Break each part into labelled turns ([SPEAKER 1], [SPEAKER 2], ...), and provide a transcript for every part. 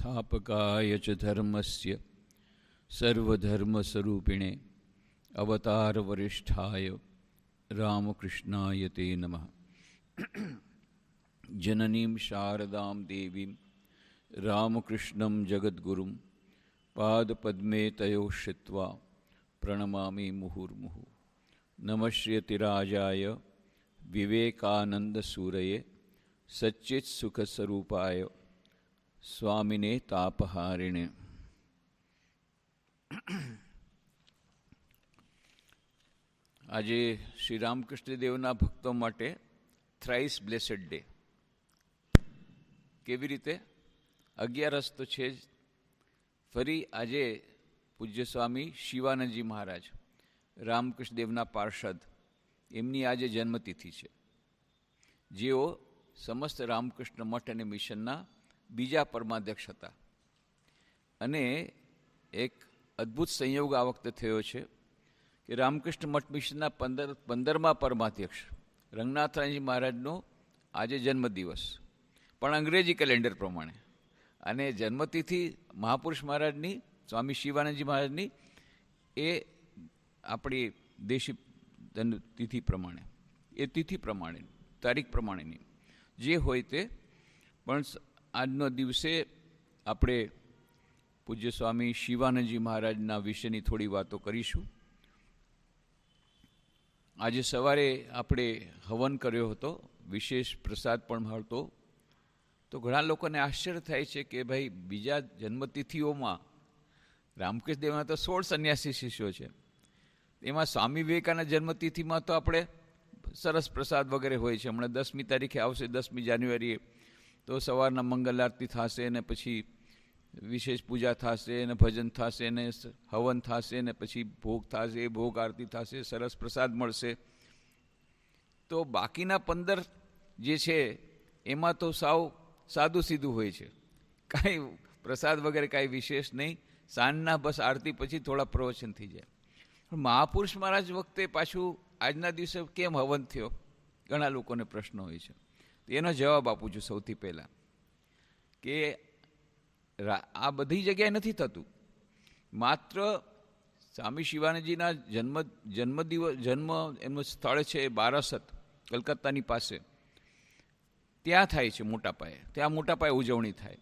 [SPEAKER 1] संस्थापकाय च धर्मस्य सर्वधर्मस्वरूपिणे अवतारवरिष्ठाय रामकृष्णाय ते नमः। जननीं शारदां देवीं रामकृष्णं जगद्गुरुं पादपद्मे तयोः श्रित्वा प्रणमामि मुहुर्मुहुः। नमश्यतिराजाय विवेकानंदसूरये सच्चित्सुखस्वरूपाय स्वामिने तापहारिणे। આજે શ્રી રામકૃષ્ણ દેવના ભક્તો માટે થ્રાઇસ બ્લેસડ ડે. કેવી રીતે? 11 તો છે જ. ફરી આજે પૂજ્ય સ્વામી શિવાનંદજી મહારાજ રામકૃષ્ણ દેવના પાર્ષદ, એમની આજે જન્મતિથિ છે, જેઓ સમસ્ત રામકૃષ્ણ મઠ અને મિશનના બીજા પરમાધ્યક્ષ હતા. અને એક અદ્ભુત સંયોગ આ વખતે થયો છે કે રામકૃષ્ણ મઠ મિશનના 15મા પરમાધ્યક્ષ રંગનાથરાયજી મહારાજનો આજે જન્મદિવસ, પણ અંગ્રેજી કેલેન્ડર પ્રમાણે, અને જન્મતિથિ મહાપુરુષ મહારાજની, સ્વામી શિવાનંદજી મહારાજની, એ આપણી દેશી તિથિ પ્રમાણે, એ તિથિ પ્રમાણે, તારીખ પ્રમાણેની જે હોય તે. પણ આજનો દિવસે આપણે પૂજ્ય સ્વામી શિવાનંદજી મહારાજના વિશેની થોડી વાતો કરીશું. આજે સવારે આપણે હવન કર્યો હતો, વિશેષ પ્રસાદ પણ મળતો. તો ઘણા લોકોને આશ્ચર્ય થાય છે કે ભાઈ, બીજા જન્મતિથિઓમાં રામકૃષ્ણ દેવના તો 16 સંન્યાસી શિષ્યો છે, એમાં સ્વામી વિવેકાનંદ જન્મતિથિમાં તો આપણે સરસ પ્રસાદ વગેરે હોય છે. હમણાં 10મી તારીખે આવશે, 10મી જાન્યુઆરીએ, તો સવારના મંગલ આરતી થશે, ને પછી વિશેષ પૂજા થશે, ને ભજન થશે, ને હવન થશે, ને પછી ભોગ થશે, ભોગ આરતી થશે, સરસ પ્રસાદ મળશે. તો બાકીના 15 જે છે એમાં તો સાવ સાદું સીધું હોય છે, કાંઈ પ્રસાદ વગેરે કાંઈ વિશેષ નહીં. સાંજના બસ આરતી પછી થોડા પ્રવચન થઈ જાય. પણ મહાપુરુષ મહારાજ વખતે પાછું આજના દિવસે કેમ હવન થયો, ઘણા લોકોને પ્રશ્ન હોય છે. એનો જવાબ આપું છું સૌથી પહેલાં કે આ બધી જગ્યાએ નથી થતું. માત્ર સ્વામી શિવાનંદજીના જન્મ એમનું સ્થળ છે બારાસત, કલકત્તાની પાસે, ત્યાં થાય છે મોટા પાયે, ત્યાં મોટા પાયે ઉજવણી થાય.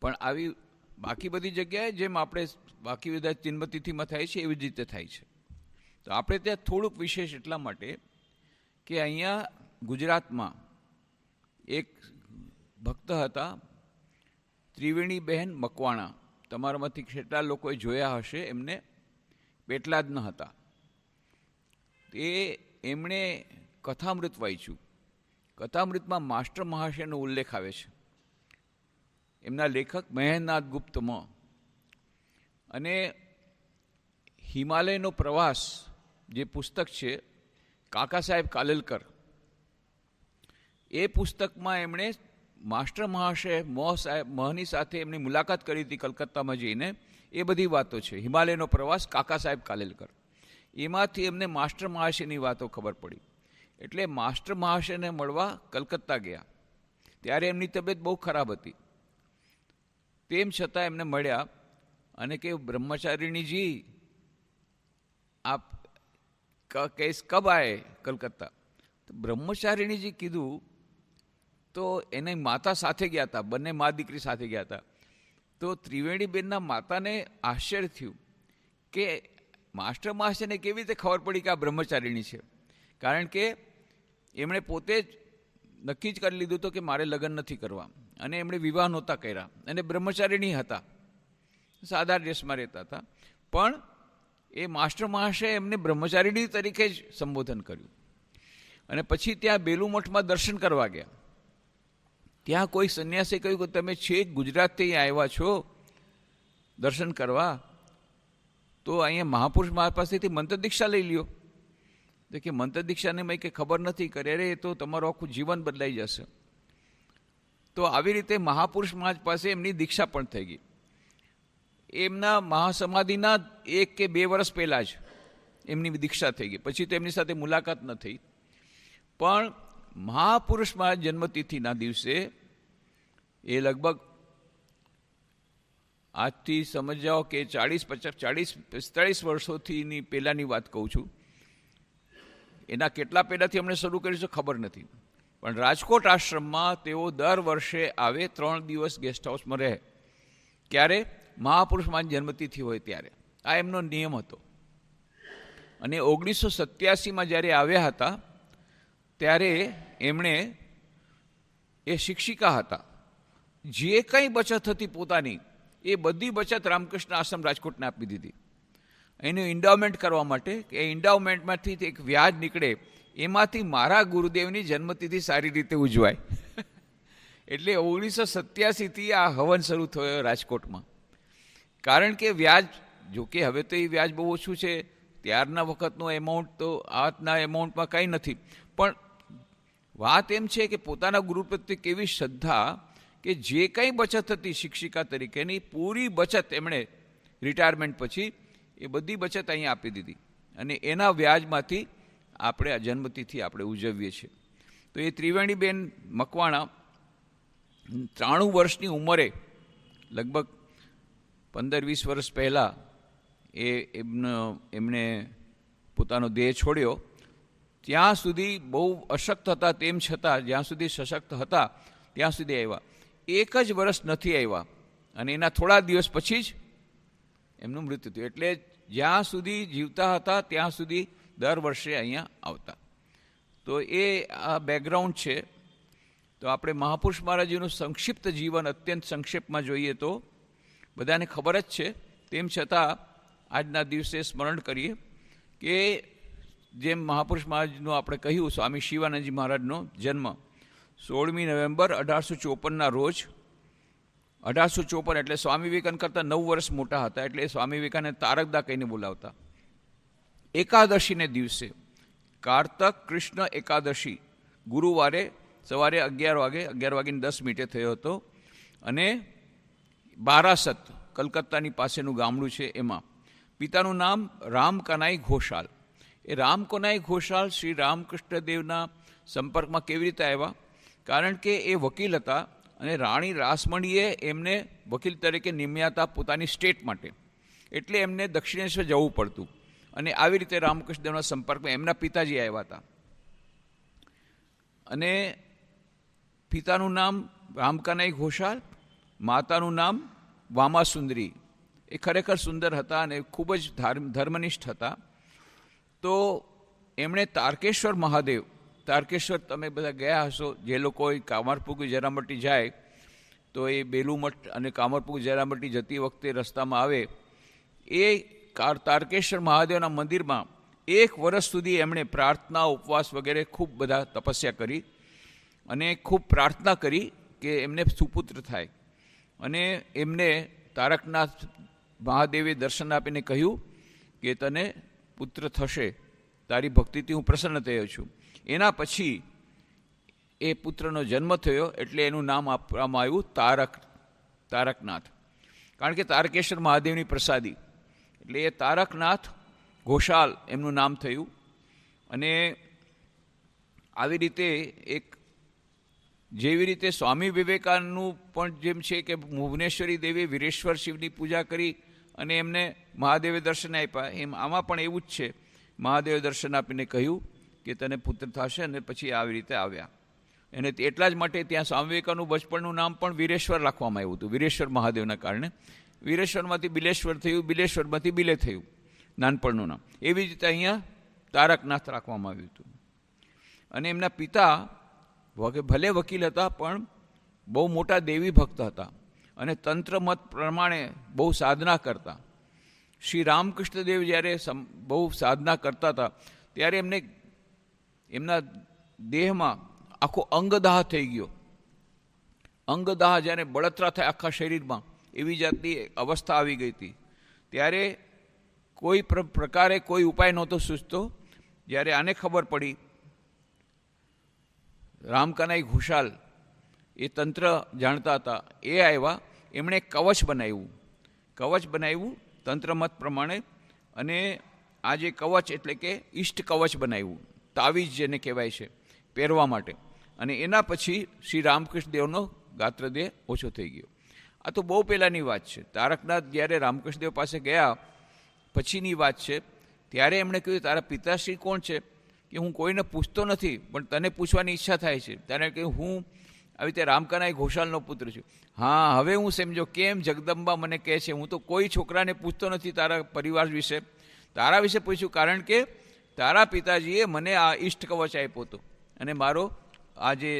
[SPEAKER 1] પણ આવી બાકી બધી જગ્યાએ જેમ આપણે બાકી બધા જન્મતિથિમાં થાય છે એવી જ રીતે થાય છે. તો આપણે ત્યાં થોડુંક વિશેષ એટલા માટે કે અહીંયા ગુજરાતમાં એક ભક્ત હતા, ત્રિવેણીબહેન મકવાણા. તમારામાંથી કેટલા લોકોએ જોયા હશે એમને, પેટલાદના હતા. એમણે કથામૃત વાંચ્યું. કથામૃતમાં માસ્ટર મહાશયનો ઉલ્લેખ આવે છે, એમના લેખક મહેન્દ્રનાથ ગુપ્તમાં. અને હિમાલયનો પ્રવાસ જે પુસ્તક છે, કાકા સાહેબ કાલેલકર, એ પુસ્તકમાં એમણે માસ્ટર મહાશય મહની સાથે એમની મુલાકાત કરી હતી કલકત્તામાં જઈને. એ બધી વાતો છે, હિમાલયનો પ્રવાસ, કાકા સાહેબ કાલેલકર. એમાંથી એમને માસ્ટર મહાશયની વાતો ખબર પડી. એટલે માસ્ટર મહાશયને મળવા કલકત્તા ગયા. ત્યારે એમની તબિયત બહુ ખરાબ હતી. તેમ છતાં એમને મળ્યા અને કે બ્રહ્મચારિણીજી આપ કેસ કબ આए કલકત્તા? તો બ્રહ્મચારિણીજી કીધું, તો એને માતા સાથે ગયા હતા, બંને મા દીકરી સાથે ગયા હતા. તો ત્રિવેણીબેનના માતાને આશ્ચર્ય થયું કે માસ્ટર મહાશયને કેવી રીતે ખબર પડી કે આ બ્રહ્મચારિણી છે. કારણ કે એમણે પોતે જ નક્કી જ કરી લીધું હતું કે મારે લગ્ન નથી કરવા, અને એમણે વિવાહ નહોતા કર્યા, અને બ્રહ્મચારિણી હતા, સાદા ડ્રેસમાં રહેતા હતા. પણ એ માસ્ટર મહાશય એમને બ્રહ્મચારિણી તરીકે જ સંબોધન કર્યું. અને પછી ત્યાં બેલુ મઠમાં દર્શન કરવા ગયા. ત્યાં કોઈ સંન્યાસીએ કહ્યું કે તમે છેક ગુજરાતથી આવ્યા છો દર્શન કરવા, તો અહીંયા મહાપુરુષ મહારાજ પાસેથી મંત્ર દીક્ષા લઈ લ્યો. તો કે મંત્ર દીક્ષાને મેં કે ખબર નથી કરી. અરે, એ તો તમારું આખું જીવન બદલાઈ જશે. તો આવી રીતે મહાપુરુષ મહારાજ પાસે એમની દીક્ષા પણ થઈ ગઈ. એમના મહાસમાધિના 1 કે 2 વર્ષ પહેલાં જ એમની દીક્ષા થઈ ગઈ. પછી તો એમની સાથે મુલાકાત ન થઈ. પણ મહાપુરુષ મહારાજ જન્મતિથિના દિવસે એ લગભગ આજથી સમજ જાઓ કે 40-45 વર્ષોથી પહેલાંની વાત કહું છું. એના કેટલા પહેલાંથી અમને શરૂ કર્યું છે ખબર નથી, પણ રાજકોટ આશ્રમમાં તેઓ દર વર્ષે આવે, 3 દિવસ ગેસ્ટ હાઉસમાં રહે. ક્યારે? મહાપુરુષમાંની જન્મતિથિ હોય ત્યારે. આ એમનો નિયમ હતો. અને 1987માં જ્યારે આવ્યા હતા ત્યારે એમણે, એ શિક્ષિકા હતા, જે કંઈ બચત હતી પોતાની એ બધી બચત રામકૃષ્ણ આશ્રમ રાજકોટને આપી દીધી એનું ઇન્ડાવમેન્ટ કરવા માટે, કે એ ઇન્ડાવમેન્ટમાંથી એક વ્યાજ નીકળે, એમાંથી મારા ગુરુદેવની જન્મતિથિ સારી રીતે ઉજવાય. એટલે 1987થી આ હવન શરૂ થયો રાજકોટમાં. કારણ કે વ્યાજ, જોકે હવે તો એ વ્યાજ બહુ ઓછું છે, ત્યારના વખતનો એમાઉન્ટ તો આજના એમાઉન્ટમાં કંઈ નથી, પણ વાત એમ છે કે પોતાના ગુરુ પ્રત્યે કેવી શ્રદ્ધા કે જે કંઈ બચત હતી શિક્ષિકા તરીકેની પૂરી બચત એમણે રિટાયરમેન્ટ પછી એ બધી બચત અહીંયા આપી દીધી અને એના વ્યાજમાંથી આપણે આ જન્મતિથિ આપણે ઉજવીએ છીએ. તો એ ત્રિવેણીબેન મકવાણા 93 વર્ષની ઉંમરે, લગભગ 15-20 વર્ષ પહેલાં એમણે પોતાનો દેહ છોડ્યો. ત્યાં સુધી બહુ અશક્ત હતા, તેમ છતાં જ્યાં સુધી સશક્ત હતા ત્યાં સુધી આવ્યા. 1 જ વર્ષ નથી આવ્યા અને એના થોડા દિવસ પછી જ એમનું મૃત્યુ થયું. એટલે જ્યાં સુધી જીવતા હતા ત્યાં સુધી દર વર્ષે અહીંયા આવતા. તો એ આ બેકગ્રાઉન્ડ છે. તો આપણે મહાપુરુષ મહારાજજીનું સંક્ષિપ્ત જીવન અત્યંત સંક્ષેપમાં જોઈએ તો બધાને ખબર જ છે, તેમ છતાં આજના દિવસે સ્મરણ કરીએ કે જેમ મહાપુરુષ મહારાજનું આપણે કહ્યું, સ્વામી શિવાનંદજી મહારાજનો જન્મ 16મી નવેમ્બર 1854ના રોજ, 1854 એટલે સ્વામી વિવેકાનંદ કરતાં 9 વર્ષ મોટા હતા, એટલે સ્વામી વિવેકાનંદ તારકદા કહીને બોલાવતા. એકાદશીને દિવસે, કારતક કૃષ્ણ એકાદશી, ગુરુવારે સવારે 11:10 થયો હતો. અને બારાસત, કલકત્તાની પાસેનું ગામડું છે, એમાં પિતાનું નામ રામકનાઈ ઘોષાલ. એ રામકનાઈ ઘોષાલ શ્રી રામકૃષ્ણદેવના સંપર્કમાં કેવી રીતે આવ્યા? કારણ કે એ વકીલ હતા અને રાણી રાસમણીએ એમને વકીલ તરીકે નિમ્યા હતા પોતાની સ્ટેટ માટે, એટલે એમને દક્ષિણેશ્વર જવું પડતું. અને આવી રીતે રામકૃષ્ણદેવના સંપર્કમાં એમના પિતાજી આવ્યા હતા. અને પિતાનું નામ રામકનાઈ ઘોષાલ, માતાનું નામ વામાસુંદરી. એ ખરેખર સુંદર હતા અને ખૂબ જ ધર્મનિષ્ઠ હતા. તો એમણે તારકેશ્વર મહાદેવ, તારકેશ્વર તમે બધા ગયા હશો, જે લોકો કામરપુર જરામટી જાય તો એ બેલુમઠ અને કામરપુર જરામટી જતી વખતે રસ્તામાં આવે, એ તારકેશ્વર મહાદેવના મંદિરમાં 1 વર્ષ સુધી એમણે પ્રાર્થના, ઉપવાસ વગેરે ખૂબ બધા તપસ્યા કરી અને ખૂબ પ્રાર્થના કરી કે એમને સુપુત્ર થાય. અને એમને તારકનાથ મહાદેવે દર્શન આપીને કહ્યું કે તને પુત્ર થશે, તારી ભક્તિથી હું પ્રસન્ન થયો છું. એના પછી એ પુત્રનો જન્મ થયો, એટલે એનું નામ આપવામાં આવ્યું તારકનાથ, કારણ કે તારકેશ્વર મહાદેવની પ્રસાદી, એટલે એ તારકનાથ ઘોષાલ એમનું નામ થયું. અને આવી રીતે એક, જેવી રીતે સ્વામી વિવેકાનંદનું પણ જેમ છે કે ભુવનેશ્વરી દેવી વીરેશ્વર શિવની પૂજા કરી અને એમને મહાદેવે દર્શન આપ્યા, એમ આમાં પણ એવું જ છે. મહાદેવે દર્શન આપીને કહ્યું કે તને પુત્ર થશે, અને પછી આવી રીતે આવ્યા. અને એટલા જ માટે ત્યાં સ્વામી વિવેકાનંદનું બચપણનું નામ પણ વીરેશ્વર રાખવામાં આવ્યું હતું, વીરેશ્વર મહાદેવના કારણે. વીરેશ્વરમાંથી બિલેશ્વર થયું, બિલેશ્વરમાંથી બિલે થયું નાનપણનું નામ. એવી જ રીતે અહીંયા તારકનાથ રાખવામાં આવ્યું હતું. અને એમના પિતા ભલે વકીલ હતા પણ બહુ મોટા દેવી ભક્ત હતા અને તંત્ર મત પ્રમાણે બહુ સાધના કરતા. શ્રી રામકૃષ્ણદેવ જ્યારે બહુ સાધના કરતા હતા ત્યારે એમના દેહમાં આખો અંગદાહ થઈ ગયો. અંગદાહ જ્યારે બળતરા થાય આખા શરીરમાં, એવી જાતની અવસ્થા આવી ગઈ હતી. ત્યારે કોઈ પ્રકારે કોઈ ઉપાય નહોતો સૂચતો. જ્યારે આને ખબર પડી, રામકનાઈ ઘોષાલ એ તંત્ર જાણતા હતા, એ આવ્યા, એમણે કવચ બનાવ્યું તંત્રમત પ્રમાણે. અને આ જે કવચ એટલે કે ઈષ્ટ કવચ બનાવ્યું, તાવીજ જેને કહેવાય છે, પહેરવા માટે. અને એના પછી શ્રી રામકૃષ્ણ દેવનો ગાત્રદેહ ઓછો થઈ ગયો. આ તો બહુ પહેલાંની વાત છે. તારકનાથ જ્યારે રામકૃષ્ણદેવ પાસે ગયા પછીની વાત છે. ત્યારે એમણે કહ્યું, તારા પિતાશ્રી કોણ છે? કે હું કોઈને પૂછતો નથી, પણ તને પૂછવાની ઈચ્છા થાય છે. ત્યારે કહ્યું, હું આવી રીતે રામકનાઈ ઘોષાલનો પુત્ર છું. હા, હવે હું સમજો કેમ જગદંબા મને કહે છે. હું તો કોઈ છોકરાને પૂછતો નથી તારા પરિવાર વિશે, તારા વિશે પૂછ્યું, કારણ કે તારા પિતાજીએ મને આ ઈષ્ટ કવચ આપ્યો હતો, અને મારો આ જે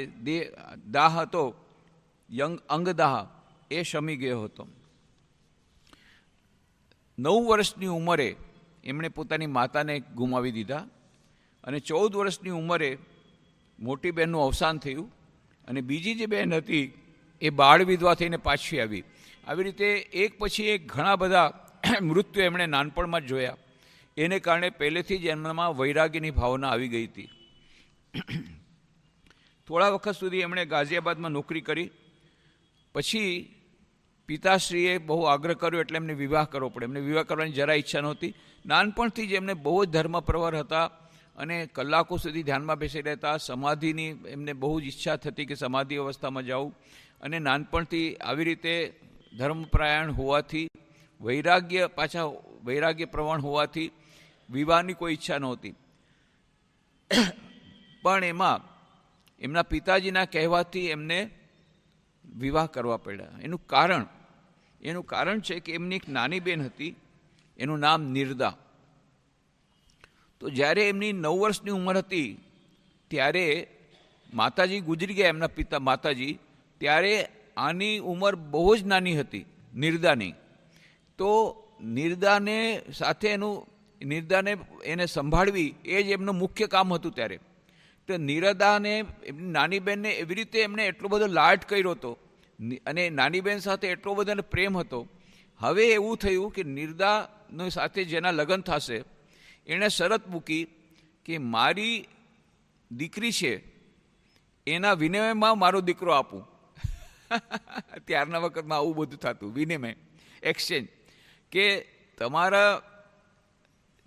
[SPEAKER 1] દાહ હતો, અંગદાહ, એ શમી ગયો હતો. 9 વર્ષની ઉંમરે એમણે પોતાની માતાને ગુમાવી દીધા, અને 14 વર્ષની ઉંમરે મોટી બહેનનું અવસાન થયું, અને બીજી જે બહેન હતી એ બાળ વિધવા થઈને પાછી આવી. આવી રીતે એક પછી એક ઘણા બધા મૃત્યુ એમણે નાનપણમાં જ જોયા. એને કારણે પહેલેથી જ એમનામાં વૈરાગ્યની ભાવના આવી ગઈ હતી. થોડા વખત સુધી એમણે ગાઝિયાબાદમાં નોકરી કરી. પછી પિતાશ્રીએ બહુ આગ્રહ કર્યો એટલે એમને વિવાહ કરવો પડે. એમને વિવાહ કરવાની જરા ઈચ્છા નહોતી. નાનપણથી જ એમને બહુ જ ધર્મપ્રવર હતા, અને કલાકો સુધી ધ્યાનમાં બેસી રહેતા. સમાધિની એમને બહુ જ ઈચ્છા થતી કે સમાધિ અવસ્થામાં જાઉં. અને નાનપણથી આવી રીતે ધર્મપ્રાયણ હોવાથી, વૈરાગ્ય પ્રવણ હોવાથી વિવાહની કોઈ ઈચ્છા નહોતી. પણ એમાં એમના પિતાજીના કહેવાથી એમને વિવાહ કરવા પડ્યા. એનું કારણ છે કે એમની એક નાની બેન હતી, એનું નામ નિર્દા. તો જ્યારે એમની 9 વર્ષની ઉંમર હતી ત્યારે માતાજી ગુજરી ગયા, એમના માતાજી. ત્યારે આની ઉંમર બહુ જ નાની હતી, નિર્દાની. તો નિર્દાને એને સંભાળવી એ જ એમનું મુખ્ય કામ હતું ત્યારે. તો નિર્દાને, એમની નાની બહેનને એવી રીતે એમણે એટલો બધો લાડ કર્યો હતો, અને નાની બહેન સાથે એટલો બધો પ્રેમ હતો. હવે એવું થયું કે નિર્દાની સાથે જેના લગ્ન થશે એણે શરત મૂકી કે મારી દીકરી છે એના વિનિમયમાં મારો દીકરો આપું. ત્યારના વખતમાં આવું બધું થતું, વિનિમય, એક્સચેન્જ, કે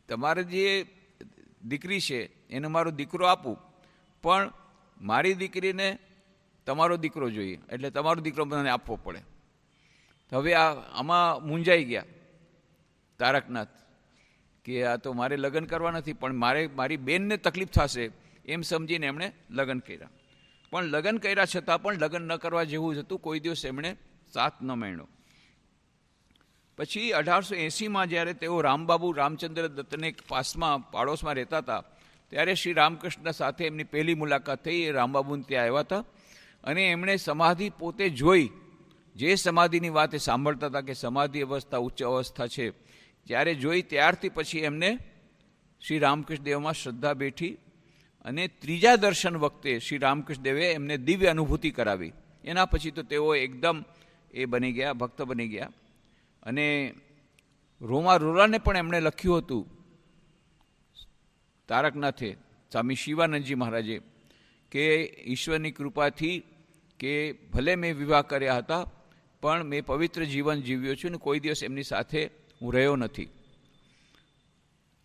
[SPEAKER 1] તમારે જે દીકરી છે એને મારો દીકરો આપું, પણ મારી દીકરીને તમારો દીકરો જોઈએ, એટલે તમારો દીકરો મને આપવો પડે. હવે આમાં મૂંઝાઈ ગયા તારકનાથ કે આ તો મારે લગ્ન કરવા નથી, પણ મારી બેનને તકલીફ થશે એમ સમજીને એમણે લગ્ન કર્યા. પણ લગ્ન કર્યા છતાં પણ લગ્ન ન કરવા જેવું જ હતું. કોઈ દિવસ એમણે સાથ ન માંડ્યો. પછી 1880માં જ્યારે તેઓ રામચંદ્ર દત્તને પાડોશમાં રહેતા હતા, ત્યારે શ્રી રામકૃષ્ણ સાથે એમની પહેલી મુલાકાત થઈ. એ રામબાબુને ત્યાં આવ્યા હતા, અને એમણે સમાધિ પોતે જોઈ. જે સમાધિની વાત એ સાંભળતા હતા કે સમાધિ અવસ્થા ઉચ્ચ અવસ્થા છે, જ્યારે જોઈ ત્યારથી પછી એમને શ્રી રામકૃષ્ણદેવમાં શ્રદ્ધા બેઠી. અને ત્રીજા દર્શન વખતે શ્રી રામકૃષ્ણદેવે એમને દિવ્ય અનુભૂતિ કરાવી. એના પછી તો તેઓ એકદમ બની ગયા, ભક્ત બની ગયા. અને રોમા રોરાને પણ એમણે લખ્યું હતું તારકનાથે, સ્વામી શિવાનંદજી મહારાજે, કે ઈશ્વરની કૃપાથી કે ભલે મેં વિવાહ કર્યા હતા, પણ મેં પવિત્ર જીવન જીવ્યો છું, ને કોઈ દિવસ એમની સાથે હું રહ્યો નથી.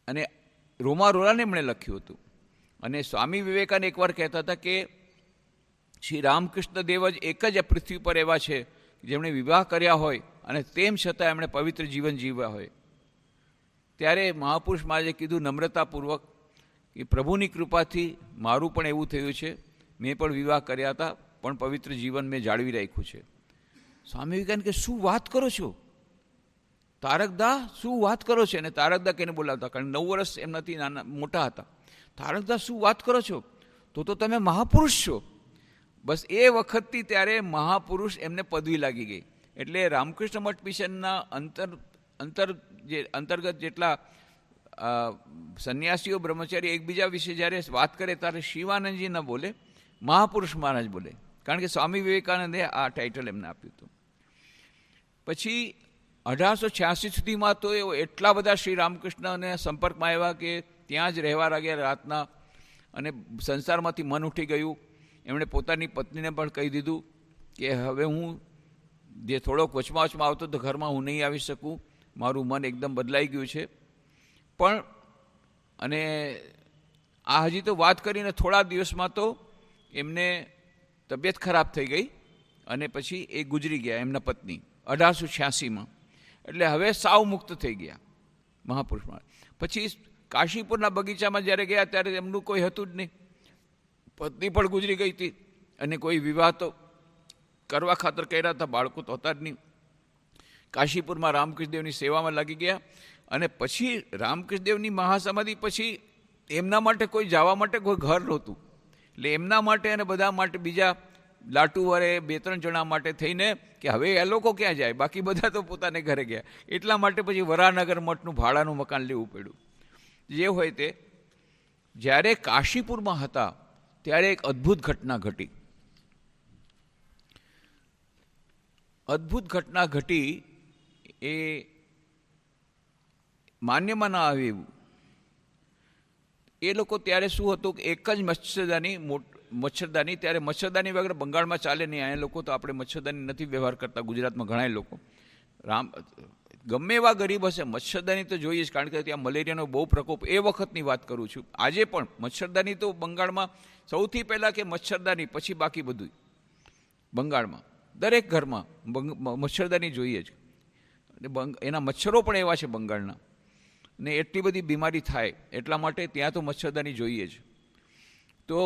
[SPEAKER 1] અને રોમા રોરાને એમણે લખ્યું હતું. અને સ્વામી વિવેકાનંદ એકવાર કહેતા હતા કે શ્રી રામકૃષ્ણ દેવ જ એક જ પૃથ્વી પર એવા છે જેમણે વિવાહ કર્યા હોય અને તેમ છતાં એમણે પવિત્ર જીવન જીવ્યા હોય. ત્યારે મહાપુરુષ મહારાજે કીધું નમ્રતાપૂર્વક કે પ્રભુની કૃપાથી મારું પણ એવું થયું છે. મેં પણ વિવાહ કર્યા હતા, પણ પવિત્ર જીવન મેં જાળવી રાખ્યું છે. સ્વામી વિવેકાનંદ કે શું વાત કરો છો તારકદા, શું વાત કરો છો? અને તારકદા કહીને બોલાવતા, કારણ 9 વર્ષ એમનાથી મોટા હતા. તારકદા શું વાત કરો છો? તો તમે મહાપુરુષ છો. બસ એ વખતથી ત્યારે મહાપુરુષ એમને પદવી લાગી ગઈ. એટલે રામકૃષ્ણ મઠ મિશનના અંતર્ગત જેટલા સંન્યાસીઓ બ્રહ્મચારી એકબીજા વિશે જ્યારે વાત કરે ત્યારે શિવાનંદજી ન બોલે, મહાપુરુષ મહારાજ બોલે, કારણ કે સ્વામી વિવેકાનંદે આ ટાઇટલ એમને આપ્યું હતું. પછી 1886 સુધીમાં તો એટલા બધા શ્રી રામકૃષ્ણને સંપર્કમાં આવ્યા કે ત્યાં જ રહેવા લાગ્યા રાતના, અને સંસારમાંથી મન ઉઠી ગયું. એમણે પોતાની પત્નીને પણ કહી દીધું કે હવે હું જે થોડોક વચમાં આવતો તો ઘરમાં હું નહીં આવી શકું, મારું મન એકદમ બદલાઈ ગયું છે. પણ અને આ હજી તો વાત કરીને થોડા દિવસમાં તો એમને તબિયત ખરાબ થઈ ગઈ, અને પછી એ ગુજરી ગયા, એમના પત્ની. 1886માં. એટલે હવે સાવ મુક્ત થઈ ગયા મહાપુરુષમાં. પછી કાશીપુરના બગીચામાં જ્યારે ગયા ત્યારે એમનું કોઈ હતું જ નહીં, પત્ની પણ ગુજરી ગઈ હતી અને કોઈ વિવાહ તો કરવા ખાતર કર્યા હતા, બાળકો તો હતા જ નહીં. કાશીપુરમાં રામકૃષ્ણદેવની સેવામાં લાગી ગયા અને પછી રામકૃષ્ણદેવની મહાસમાધિ પછી એમના માટે કોઈ જવા માટે કોઈ ઘર નહોતું, એટલે એમના માટે અને બધા માટે બીજા લાટુવરે 2-3 જણા માટે થઈને કે હવે એ લોકો ક્યાં જાય, બાકી બધા તો પોતાને ઘરે ગયા. એટલા માટે પછી વરાનગર મઠનું ભાડાનું મકાન લેવું પડ્યું. જે હોય તે, જ્યારે કાશીપુરમાં હતા ત્યારે એક અદ્ભુત ઘટના ઘટી. અદ્ભુત ઘટના ઘટી એ માન્યમાં ના આવે એવું. એ લોકો ત્યારે શું હતું કે એક જ મચ્છરદાની ત્યારે મચ્છરદાની વગર બંગાળમાં ચાલે નહીં. અહીંયા લોકો તો આપણે મચ્છરદાની નથી વ્યવહાર કરતા, ગુજરાતમાં ઘણા લોકો ગમે એવા ગરીબ હશે મચ્છરદાની તો જોઈએ જ, કારણ કે ત્યાં મલેરિયાનો બહુ પ્રકોપ. એ વખતની વાત કરું છું. આજે પણ મચ્છરદાની તો બંગાળમાં સૌથી પહેલાં કે મચ્છરદાની, પછી બાકી બધું. બંગાળમાં દરેક ઘરમાં મચ્છરદાની જોઈએ જ. એના મચ્છરો પણ એવા છે બંગાળના, ને એટલી બધી બીમારી થાય એટલા માટે ત્યાં તો મચ્છરદાની જોઈએ જ. તો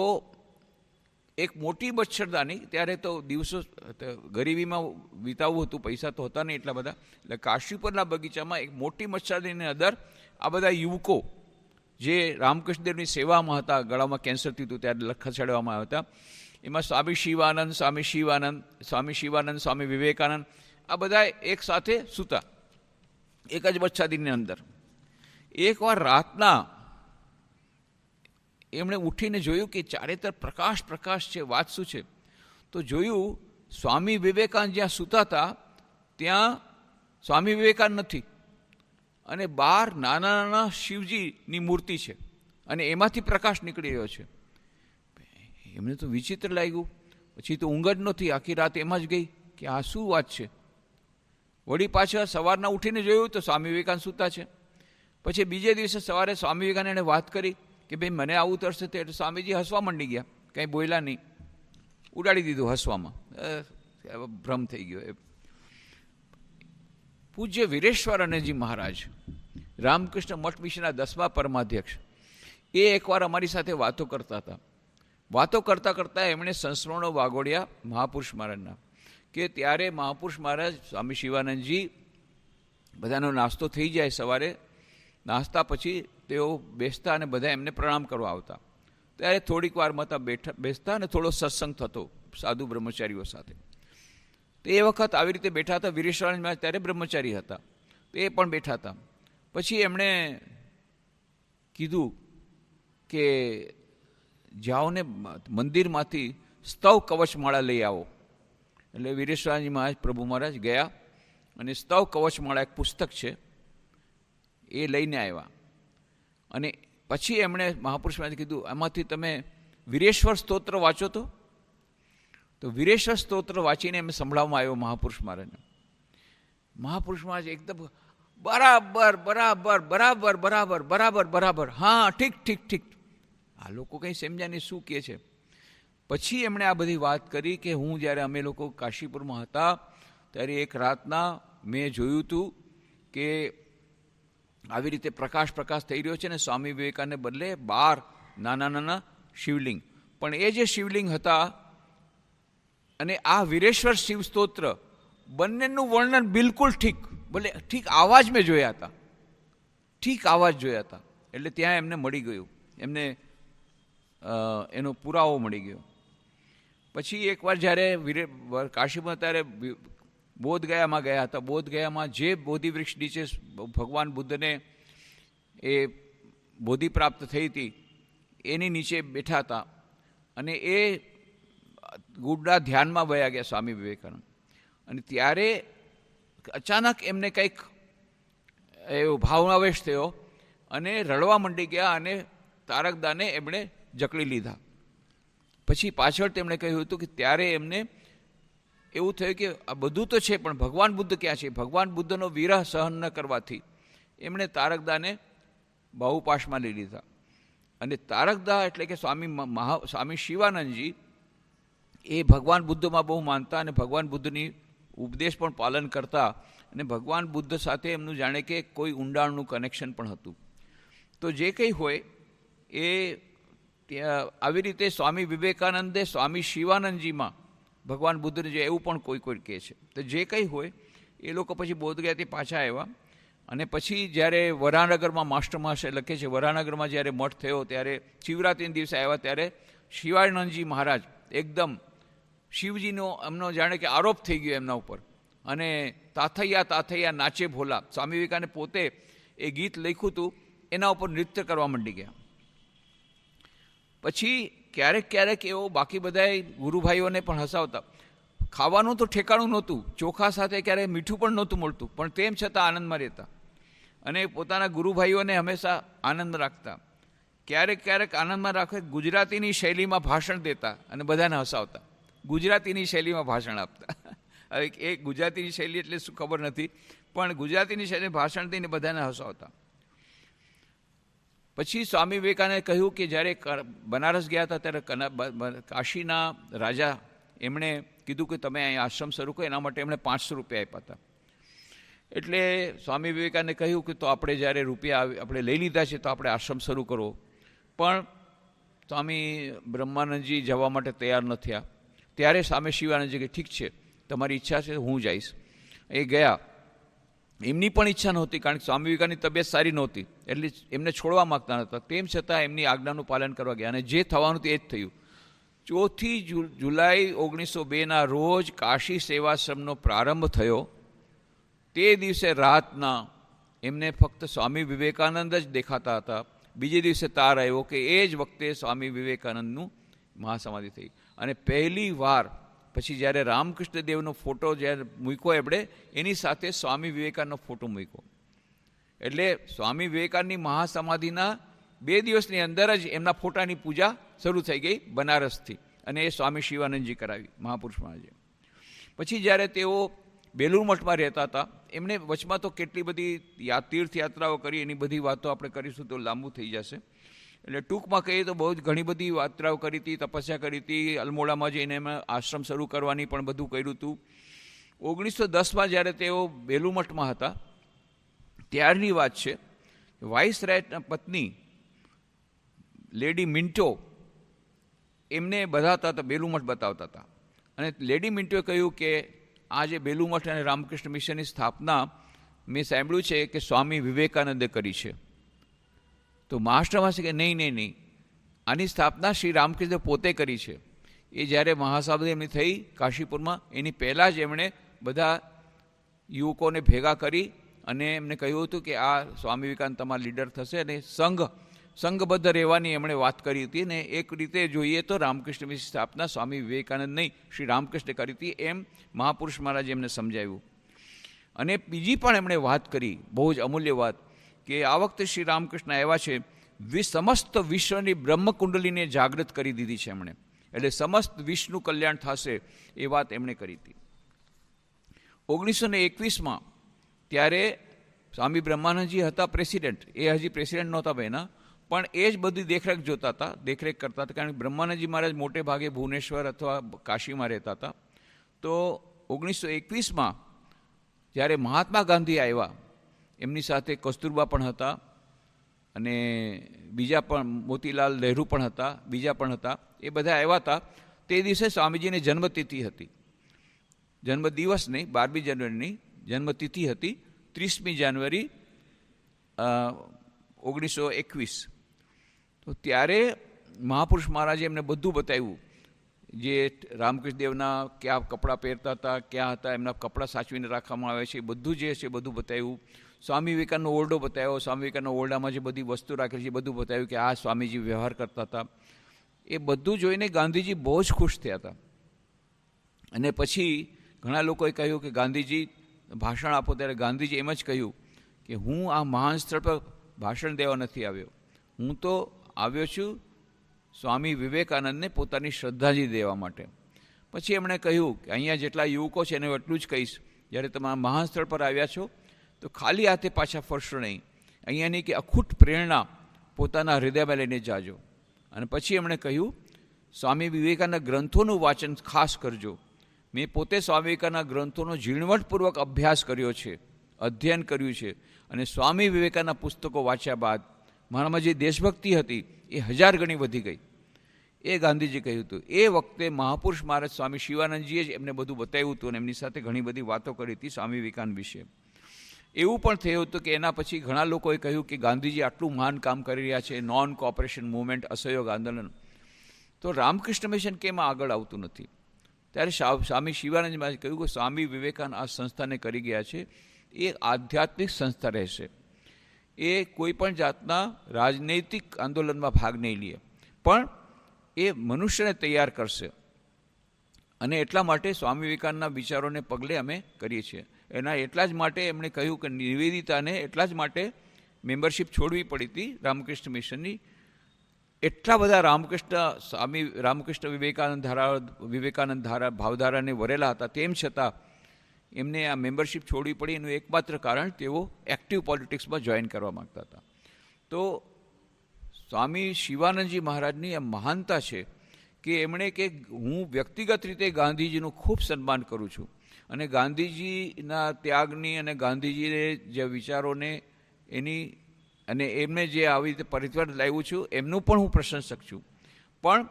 [SPEAKER 1] એક મોટી મચ્છરદાની, ત્યારે તો દિવસો ગરીબીમાં વિતાવવું હતું, પૈસા તો હતા નહીં એટલા બધા, એટલે કાશીપુરના બગીચામાં એક મોટી મચ્છરદાનીની અંદર આ બધા યુવકો જે રામકૃષ્ણદેવની સેવામાં હતા, ગળામાં કેન્સર થયું હતું ત્યારે ખસેડવામાં આવ્યા હતા. એમાં સ્વામી શિવાનંદ, સ્વામી વિવેકાનંદ, આ બધા એક સાથે સૂતા એક જ મચ્છરદાનીની અંદર. એકવાર રાતના એમણે ઉઠીને જોયું કે ચારે તરફ પ્રકાશ છે. વાત શું છે? તો જોયું સ્વામી વિવેકાનંદ જ્યાં સૂતા હતા ત્યાં સ્વામી વિવેકાનંદ નથી, અને બહાર નાના નાના શિવજીની મૂર્તિ છે અને એમાંથી પ્રકાશ નીકળી રહ્યો છે. એમને તો વિચિત્ર લાગ્યું. પછી તો ઊંઘ જ નહોતી, આખી રાત એમાં જ ગઈ કે આ શું વાત છે. વળી પાછા સવારના ઉઠીને જોયું તો સ્વામી વિવેકાનંદ સૂતા છે. પછી બીજે દિવસે સવારે સ્વામી વિવેકાનંદે વાત કરી કે ભાઈ મને આવું તરશે, એટલે સ્વામીજી હસવા માંડી ગયા, કંઈ બોલ્યા નહીં, ઉડાડી દીધું હસવામાં, ભ્રમ થઈ ગયો. પૂજ્ય વીરેશ્વરાનંદજી મહારાજ, રામકૃષ્ણ મઠ મિશનના 10મા પરમાધ્યક્ષ, એ એકવાર અમારી સાથે વાતો કરતા હતા. વાતો કરતાં કરતાં એમણે સંસ્મરણો વાગોડ્યા મહાપુરુષ મહારાજના, કે ત્યારે મહાપુરુષ મહારાજ સ્વામી શિવાનંદજી બધાનો નાસ્તો થઈ જાય સવારે, નાસ્તા પછી તેઓ બેસતા અને બધા એમને પ્રણામ કરવા આવતા. ત્યારે થોડીક વારમાં બેસતા અને થોડો સત્સંગ થતો સાધુ બ્રહ્મચારીઓ સાથે. તો એ વખત આવી રીતે બેઠા હતા. વીરેશ્વરાનંદ મહારાજ ત્યારે બ્રહ્મચારી હતા, તો એ પણ બેઠા હતા. પછી એમણે કીધું કે જાઓ ને મંદિરમાંથી સ્તવ કવચમાળા લઈ આવો. એટલે વીરેશ્વરાનંદજી મહારાજ, પ્રભુ મહારાજ ગયા અને સ્તવ કવચમાળા એક પુસ્તક છે એ લઈને આવ્યા. અને પછી એમણે મહાપુરુષ મહારાજે કીધું આમાંથી તમે વીરેશ્વર સ્તોત્ર વાંચો. તો વીરેશ્વર સ્તોત્ર વાંચીને એમ સંભળાવવામાં આવ્યો મહાપુરુષ મહારાજને. મહાપુરુષ મહારાજ એકદમ બરાબર બરાબર બરાબર બરાબર બરાબર બરાબર, હા ઠીક ઠીક ઠીક. આ લોકો કંઈ સમજ્યા નહીં શું કહે છે. પછી એમણે આ બધી વાત કરી કે હું જ્યારે અમે લોકો કાશીપુરમાં હતા ત્યારે એક રાતના મેં જોયું હતું કે આવી રીતે પ્રકાશ થઈ રહ્યો છે ને સ્વામી વિવેકાનંદને બદલે 12 નાના નાના શિવલિંગ, પણ એ જે શિવલિંગ હતા અને આ વીરેશ્વર શિવ સ્તોત્ર, બંનેનું વર્ણન બિલકુલ ઠીક, ભલે ઠીક આવા જ મેં જોયા હતા, ઠીક આવા જ જોયા હતા. એટલે ત્યાં એમને મળી ગયું, એમને એનો પુરાવો મળી ગયો. પછી એકવાર જ્યારે કાશીમાં ત્યારે બોધગયામાં ગયા હતા. બોધગયામાં જે બોધિવૃક્ષ નીચે ભગવાન બુદ્ધને એ બોધિ પ્રાપ્ત થઈ હતી એની નીચે બેઠા હતા અને એ ગુડા ધ્યાનમાં વયા ગયા સ્વામી વિવેકાનંદ. અને ત્યારે અચાનક એમને કંઈક એવો ભાવાવેશ થયો અને રડવા માંડી ગયા અને તારકદાને એમણે જકડી લીધા. પછી પાછળ તેમણે કહ્યું હતું કે ત્યારે એમને એવું થયું કે આ બધું તો છે પણ ભગવાન બુદ્ધ ક્યાં છે. ભગવાન બુદ્ધનો વિરહ સહન ન કરવાથી એમણે તારકદાને બાહુપાશમાં લઈ લીધા. અને તારકદા એટલે કે સ્વામી શિવાનંદજી એ ભગવાન બુદ્ધમાં બહુ માનતા અને ભગવાન બુદ્ધની ઉપદેશ પણ પાલન કરતા અને ભગવાન બુદ્ધ સાથે એમનું જાણે કે કોઈ ઊંડાણનું કનેક્શન પણ હતું. તો જે કંઈ હોય એ ત્યાં આવી રીતે સ્વામી વિવેકાનંદે સ્વામી શિવાનંદજીમાં ભગવાન બુદ્ધને જે એવું પણ કોઈ કહે છે. તો જે કંઈ હોય એ લોકો પછી બોધગયાથી પાછા આવ્યા અને પછી જ્યારે વરાનગરમાં માસ્ટર મહાશય લખે છે, વરાનગરમાં જ્યારે મઠ થયો ત્યારે શિવરાત્રિના દિવસે આવ્યા ત્યારે શિવાનંદજી મહારાજ એકદમ શિવજીનો એમનો જાણે કે આરોપ થઈ ગયો એમના ઉપર અને તાથૈયા તાથૈયા નાચે ભોલા, સ્વામી વિવેકાનંદે પોતે એ ગીત લખ્યું હતું એના ઉપર નૃત્ય કરવા માંડી ગયા. પછી ક્યારેક ક્યારેક એવો બાકી બધા ગુરુભાઈઓને પણ હસાવતા. ખાવાનું તો ઠેકાણું નહોતું, ચોખા સાથે ક્યારેક મીઠું પણ નહોતું મળતું, પણ તેમ છતાં આનંદમાં રહેતા અને પોતાના ગુરુભાઈઓને હંમેશા આનંદ રાખતા. ક્યારેક ક્યારેક આનંદમાં રાખે ગુજરાતીની શૈલીમાં ભાષણ દેતા અને બધાને હસાવતા. ગુજરાતીની શૈલીમાં ભાષણ આપતા. હવે એ ગુજરાતીની શૈલી એટલે શું ખબર નથી, પણ ગુજરાતીની શૈલી ભાષણ દઈને બધાને હસાવતા. પછી સ્વામી વિવેકાનંદે કહ્યું કે જ્યારે બનારસ ગયા હતા ત્યારે કાશીના રાજા એમણે કીધું કે તમે અહીં આશ્રમ શરૂ કરો, એના માટે એમણે 500 રૂપિયા આપ્યા હતા. એટલે સ્વામી વિવેકાનંદે કહ્યું કે તો આપણે જ્યારે રૂપિયા આપણે લઈ લીધા છે તો આપણે આશ્રમ શરૂ કરવો. પણ સ્વામી બ્રહ્માનંદજી જવા માટે તૈયાર ન થયા. ત્યારે સ્વામી શિવાનંદજી કે ઠીક છે, તમારી ઈચ્છા છે હું જઈશ. એ ગયા. એમની પણ ઈચ્છા નહોતી, કારણ કે સ્વામી વિવેકાનંદની તબિયત સારી નહોતી એટલે એમને છોડવા માગતા નહોતા. તેમ છતાં એમની આજ્ઞાનું પાલન કરવા ગયા અને જે થવાનું તે જ થયું. 4 જુલાઈ 1902ના રોજ કાશી સેવાશ્રમનો પ્રારંભ થયો. તે દિવસે રાતના એમને ફક્ત સ્વામી વિવેકાનંદ જ દેખાતા હતા. બીજે દિવસે તાર આવ્યો કે એ જ વખતે સ્વામી વિવેકાનંદનું મહાસમાધિ થઈ. અને પહેલી વાર પછી જ્યારે રામકૃષ્ણ દેવનો ફોટો જ્યારે મૂક્યો એમણે એની સાથે સ્વામી વિવેકાનંદનો ફોટો મૂક્યો. એટલે સ્વામી વિવેકાનંદની મહાસમાધિના 2 દિવસની અંદર જ એમના ફોટાની પૂજા શરૂ થઈ ગઈ બનારસથી અને એ સ્વામી શિવાનંદજી કરાવી મહાપુરુષ મહારાજે. પછી જ્યારે તેઓ બેલુર મઠમાં રહેતા હતા એમણે વચમાં તો કેટલી બધી તીર્થયાત્રાઓ કરી, એની બધી વાતો આપણે કરીશું તો લાંબુ થઈ જશે. એટલે ટૂંકમાં કહીએ તો બહુ જ ઘણી બધી યાત્રાઓ કરી હતી, તપસ્યા કરી હતી. અલમોડામાં જઈને એમાં આશ્રમ શરૂ કરવાની પણ બધું કર્યું હતું. 1910માં જ્યારે તેઓ બેલુર મઠમાં હતા ત્યારની વાત છે. વાઇસરાયના પત્ની લેડી મિન્ટો એમને બતાવતા હતા, બેલુર મઠ બતાવતા હતા. અને લેડી મિન્ટોએ કહ્યું કે આ જે બેલુર મઠ અને રામકૃષ્ણ મિશનની સ્થાપના મેં સાંભળ્યું છે કે સ્વામી વિવેકાનંદે કરી છે. તો માસ્ટરમાં છે કે નહીં, આની સ્થાપના શ્રી રામકૃષ્ણ પોતે કરી છે. એ જ્યારે મહાસમાધિ એમની થઈ કાશીપુરમાં એની પહેલાં જ એમણે બધા યુવકોને ભેગા કરી અને એમને કહ્યું હતું કે આ સ્વામી વિવેકાનંદ તમારા લીડર થશે અને સંઘબદ્ધ રહેવાની એમણે વાત કરી હતી. અને એક રીતે જોઈએ તો રામકૃષ્ણ મિશનની સ્થાપના સ્વામી વિવેકાનંદ નહીં શ્રી રામકૃષ્ણે કરી હતી એમ મહાપુરુષ મહારાજે એમને સમજાવ્યું. અને બીજી પણ એમણે વાત કરી, બહુ જ અમૂલ્ય વાત, કે આ વખતે શ્રી રામકૃષ્ણ આવ્યા છે, સમસ્ત વિશ્વની બ્રહ્મકુંડલીને જાગૃત કરી દીધી છે એમણે. એટલે સમસ્ત વિશ્વનું કલ્યાણ થશે એ વાત એમણે કરી હતી. 1921માં ત્યારે સ્વામી બ્રહ્માનંદજી હતા પ્રેસિડેન્ટ, એ હજી પ્રેસિડેન્ટ નહોતા બન્યા, પણ એ જ બધી દેખરેખ કરતા હતા. કારણ કે બ્રહ્માનંદજી મહારાજ મોટે ભાગે ભુવનેશ્વર અથવા કાશીમાં રહેતા હતા. તો 1921માં જ્યારે મહાત્મા ગાંધી આવ્યા, એમની સાથે કસ્તુરબા પણ હતા અને બીજા પણ મોતીલાલ નહેરુ પણ હતા, બીજા પણ હતા. એ બધા આવ્યા હતા. તે દિવસે સ્વામીજીની જન્મતિથિ હતી. જન્મદિવસ નહીં, 12મી જાન્યુઆરીની જન્મતિથિ હતી, 30મી જાન્યુઆરી 1921. તો ત્યારે મહાપુરુષ મહારાજે એમને બધું બતાવ્યું, જે રામકૃષ્ણ દેવના ક્યાં કપડાં પહેરતા હતા, ક્યાં હતા, એમના કપડાં સાચવીને રાખવામાં આવે છે, બધું જે છે બધું બતાવ્યું. સ્વામી વિવેકાનંદનો ઓરડો બતાવ્યો, સ્વામી વિવેકાનંદના ઓરડામાં જે બધી વસ્તુ રાખેલી છે બધું બતાવ્યું કે આ સ્વામીજી વ્યવહાર કરતા હતા. એ બધું જોઈને ગાંધીજી બહુ જ ખુશ થયા હતા. અને પછી ઘણા લોકોએ કહ્યું કે ગાંધીજી ભાષણ આપો, ત્યારે ગાંધીજી એમ જ કહ્યું કે હું આ મહાન સ્થળ પર ભાષણ દેવા નથી આવ્યો, હું તો આવ્યો છું સ્વામી વિવેકાનંદને પોતાની શ્રદ્ધાંજલિ દેવા માટે. પછી એમણે કહ્યું કે અહીંયા જેટલા યુવકો છે એને એટલું જ કહીશ, જ્યારે તમે આ મહાન સ્થળ પર આવ્યા છો તો ખાલી હાથે પાછા ફરશો નહીં. અહીંયાની કે અખૂટ પ્રેરણા પોતાના હૃદયમાં લઈને જાજો. અને પછી એમણે કહ્યું સ્વામી વિવેકાનંદના ગ્રંથોનું વાંચન ખાસ કરજો. મેં પોતે સ્વામી વિવેકાનંદના ગ્રંથોનો ઝીણવટપૂર્વક અભ્યાસ કર્યો છે, અધ્યયન કર્યું છે, અને સ્વામી વિવેકાનંદના પુસ્તકો વાંચ્યા બાદ મારામાં જે દેશભક્તિ હતી એ 1000 ગણી વધી ગઈ. એ ગાંધીજી કહ્યું હતું. એ વખતે મહાપુરુષ મહારાજ સ્વામી શિવાનંદજીએ જ એમને બધું બતાવ્યું હતું અને એમની સાથે ઘણી બધી વાતો કરી હતી સ્વામી વિવેકાનંદ વિશે. એવું પણ થયું હતું કે એના પછી ઘણા લોકોએ કહ્યું કે ગાંધીજી આટલું મહાન કામ કરી રહ્યા છે, નોન કોઓપરેશન મૂવમેન્ટ, અસહયોગ આંદોલન, તો રામકૃષ્ણ મિશન કેમ આગળ આવતું નથી? ત્યારે સ્વામી શિવાનંદ મહારાજે કહ્યું કે સ્વામી વિવેકાનંદ આ સંસ્થાને કરી ગયા છે એ આધ્યાત્મિક સંસ્થા રહેશે, એ કોઈ પણ જાતના રાજનૈતિક આંદોલનમાં ભાગ નહીં લે, પણ એ મનુષ્યને તૈયાર કરશે. અને એટલા માટે સ્વામી વિવેકાનંદના વિચારોને પગલે અમે કરીએ છીએ. એના એટલા જ માટે એમણે કહ્યું કે નિવેદિતાને એટલા જ માટે મેમ્બરશિપ છોડવી પડી હતી રામકૃષ્ણ મિશનની. એટલા બધા રામકૃષ્ણ વિવેકાનંદ ધારા ભાવધારાને વરેલા હતા, તેમ છતાં એમને આ મેમ્બરશિપ છોડવી પડી. એનું એકમાત્ર કારણ તેઓ એક્ટિવ પોલિટિક્સમાં જોઈન કરવા માગતા હતા. તો સ્વામી શિવાનંદજી મહારાજની આ મહાનતા છે કે એમણે કે હું વ્યક્તિગત રીતે ગાંધીજીનું ખૂબ સન્માન કરું છું, અને ગાંધીજીના ત્યાગની અને ગાંધીજીએ જે વિચારોને એની અને એમને જે આવી રીતે પરિવર્તન લાવ્યું છું એમનું પણ હું પ્રશંસક છું. પણ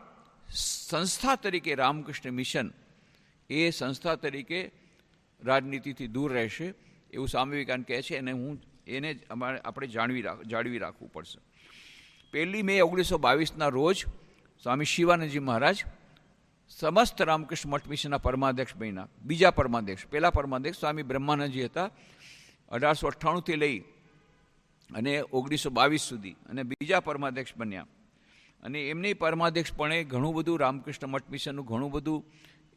[SPEAKER 1] સંસ્થા તરીકે રામકૃષ્ણ મિશન એ સંસ્થા તરીકે રાજનીતિથી દૂર રહેશે એવું સ્વામી વિવેકાનંદ કહે છે, અને એને આપણે જાળવી રાખવું પડશે. 1 મે 1922ના રોજ સ્વામી શિવાનંદજી મહારાજ સમસ્ત રામકૃષ્ણ મઠ મિશનના પરમાધ્યક્ષ બન્યા. બીજા પરમાધ્યક્ષ, પહેલા પરમાધ્યક્ષ સ્વામી બ્રહ્માનંદજી હતા 1898થી લઈ અને 1922 સુધી, અને બીજા પરમાધ્યક્ષ બન્યા. અને એમની પરમાધ્યક્ષપણે ઘણું બધું રામકૃષ્ણ મઠ મિશનનું ઘણું બધું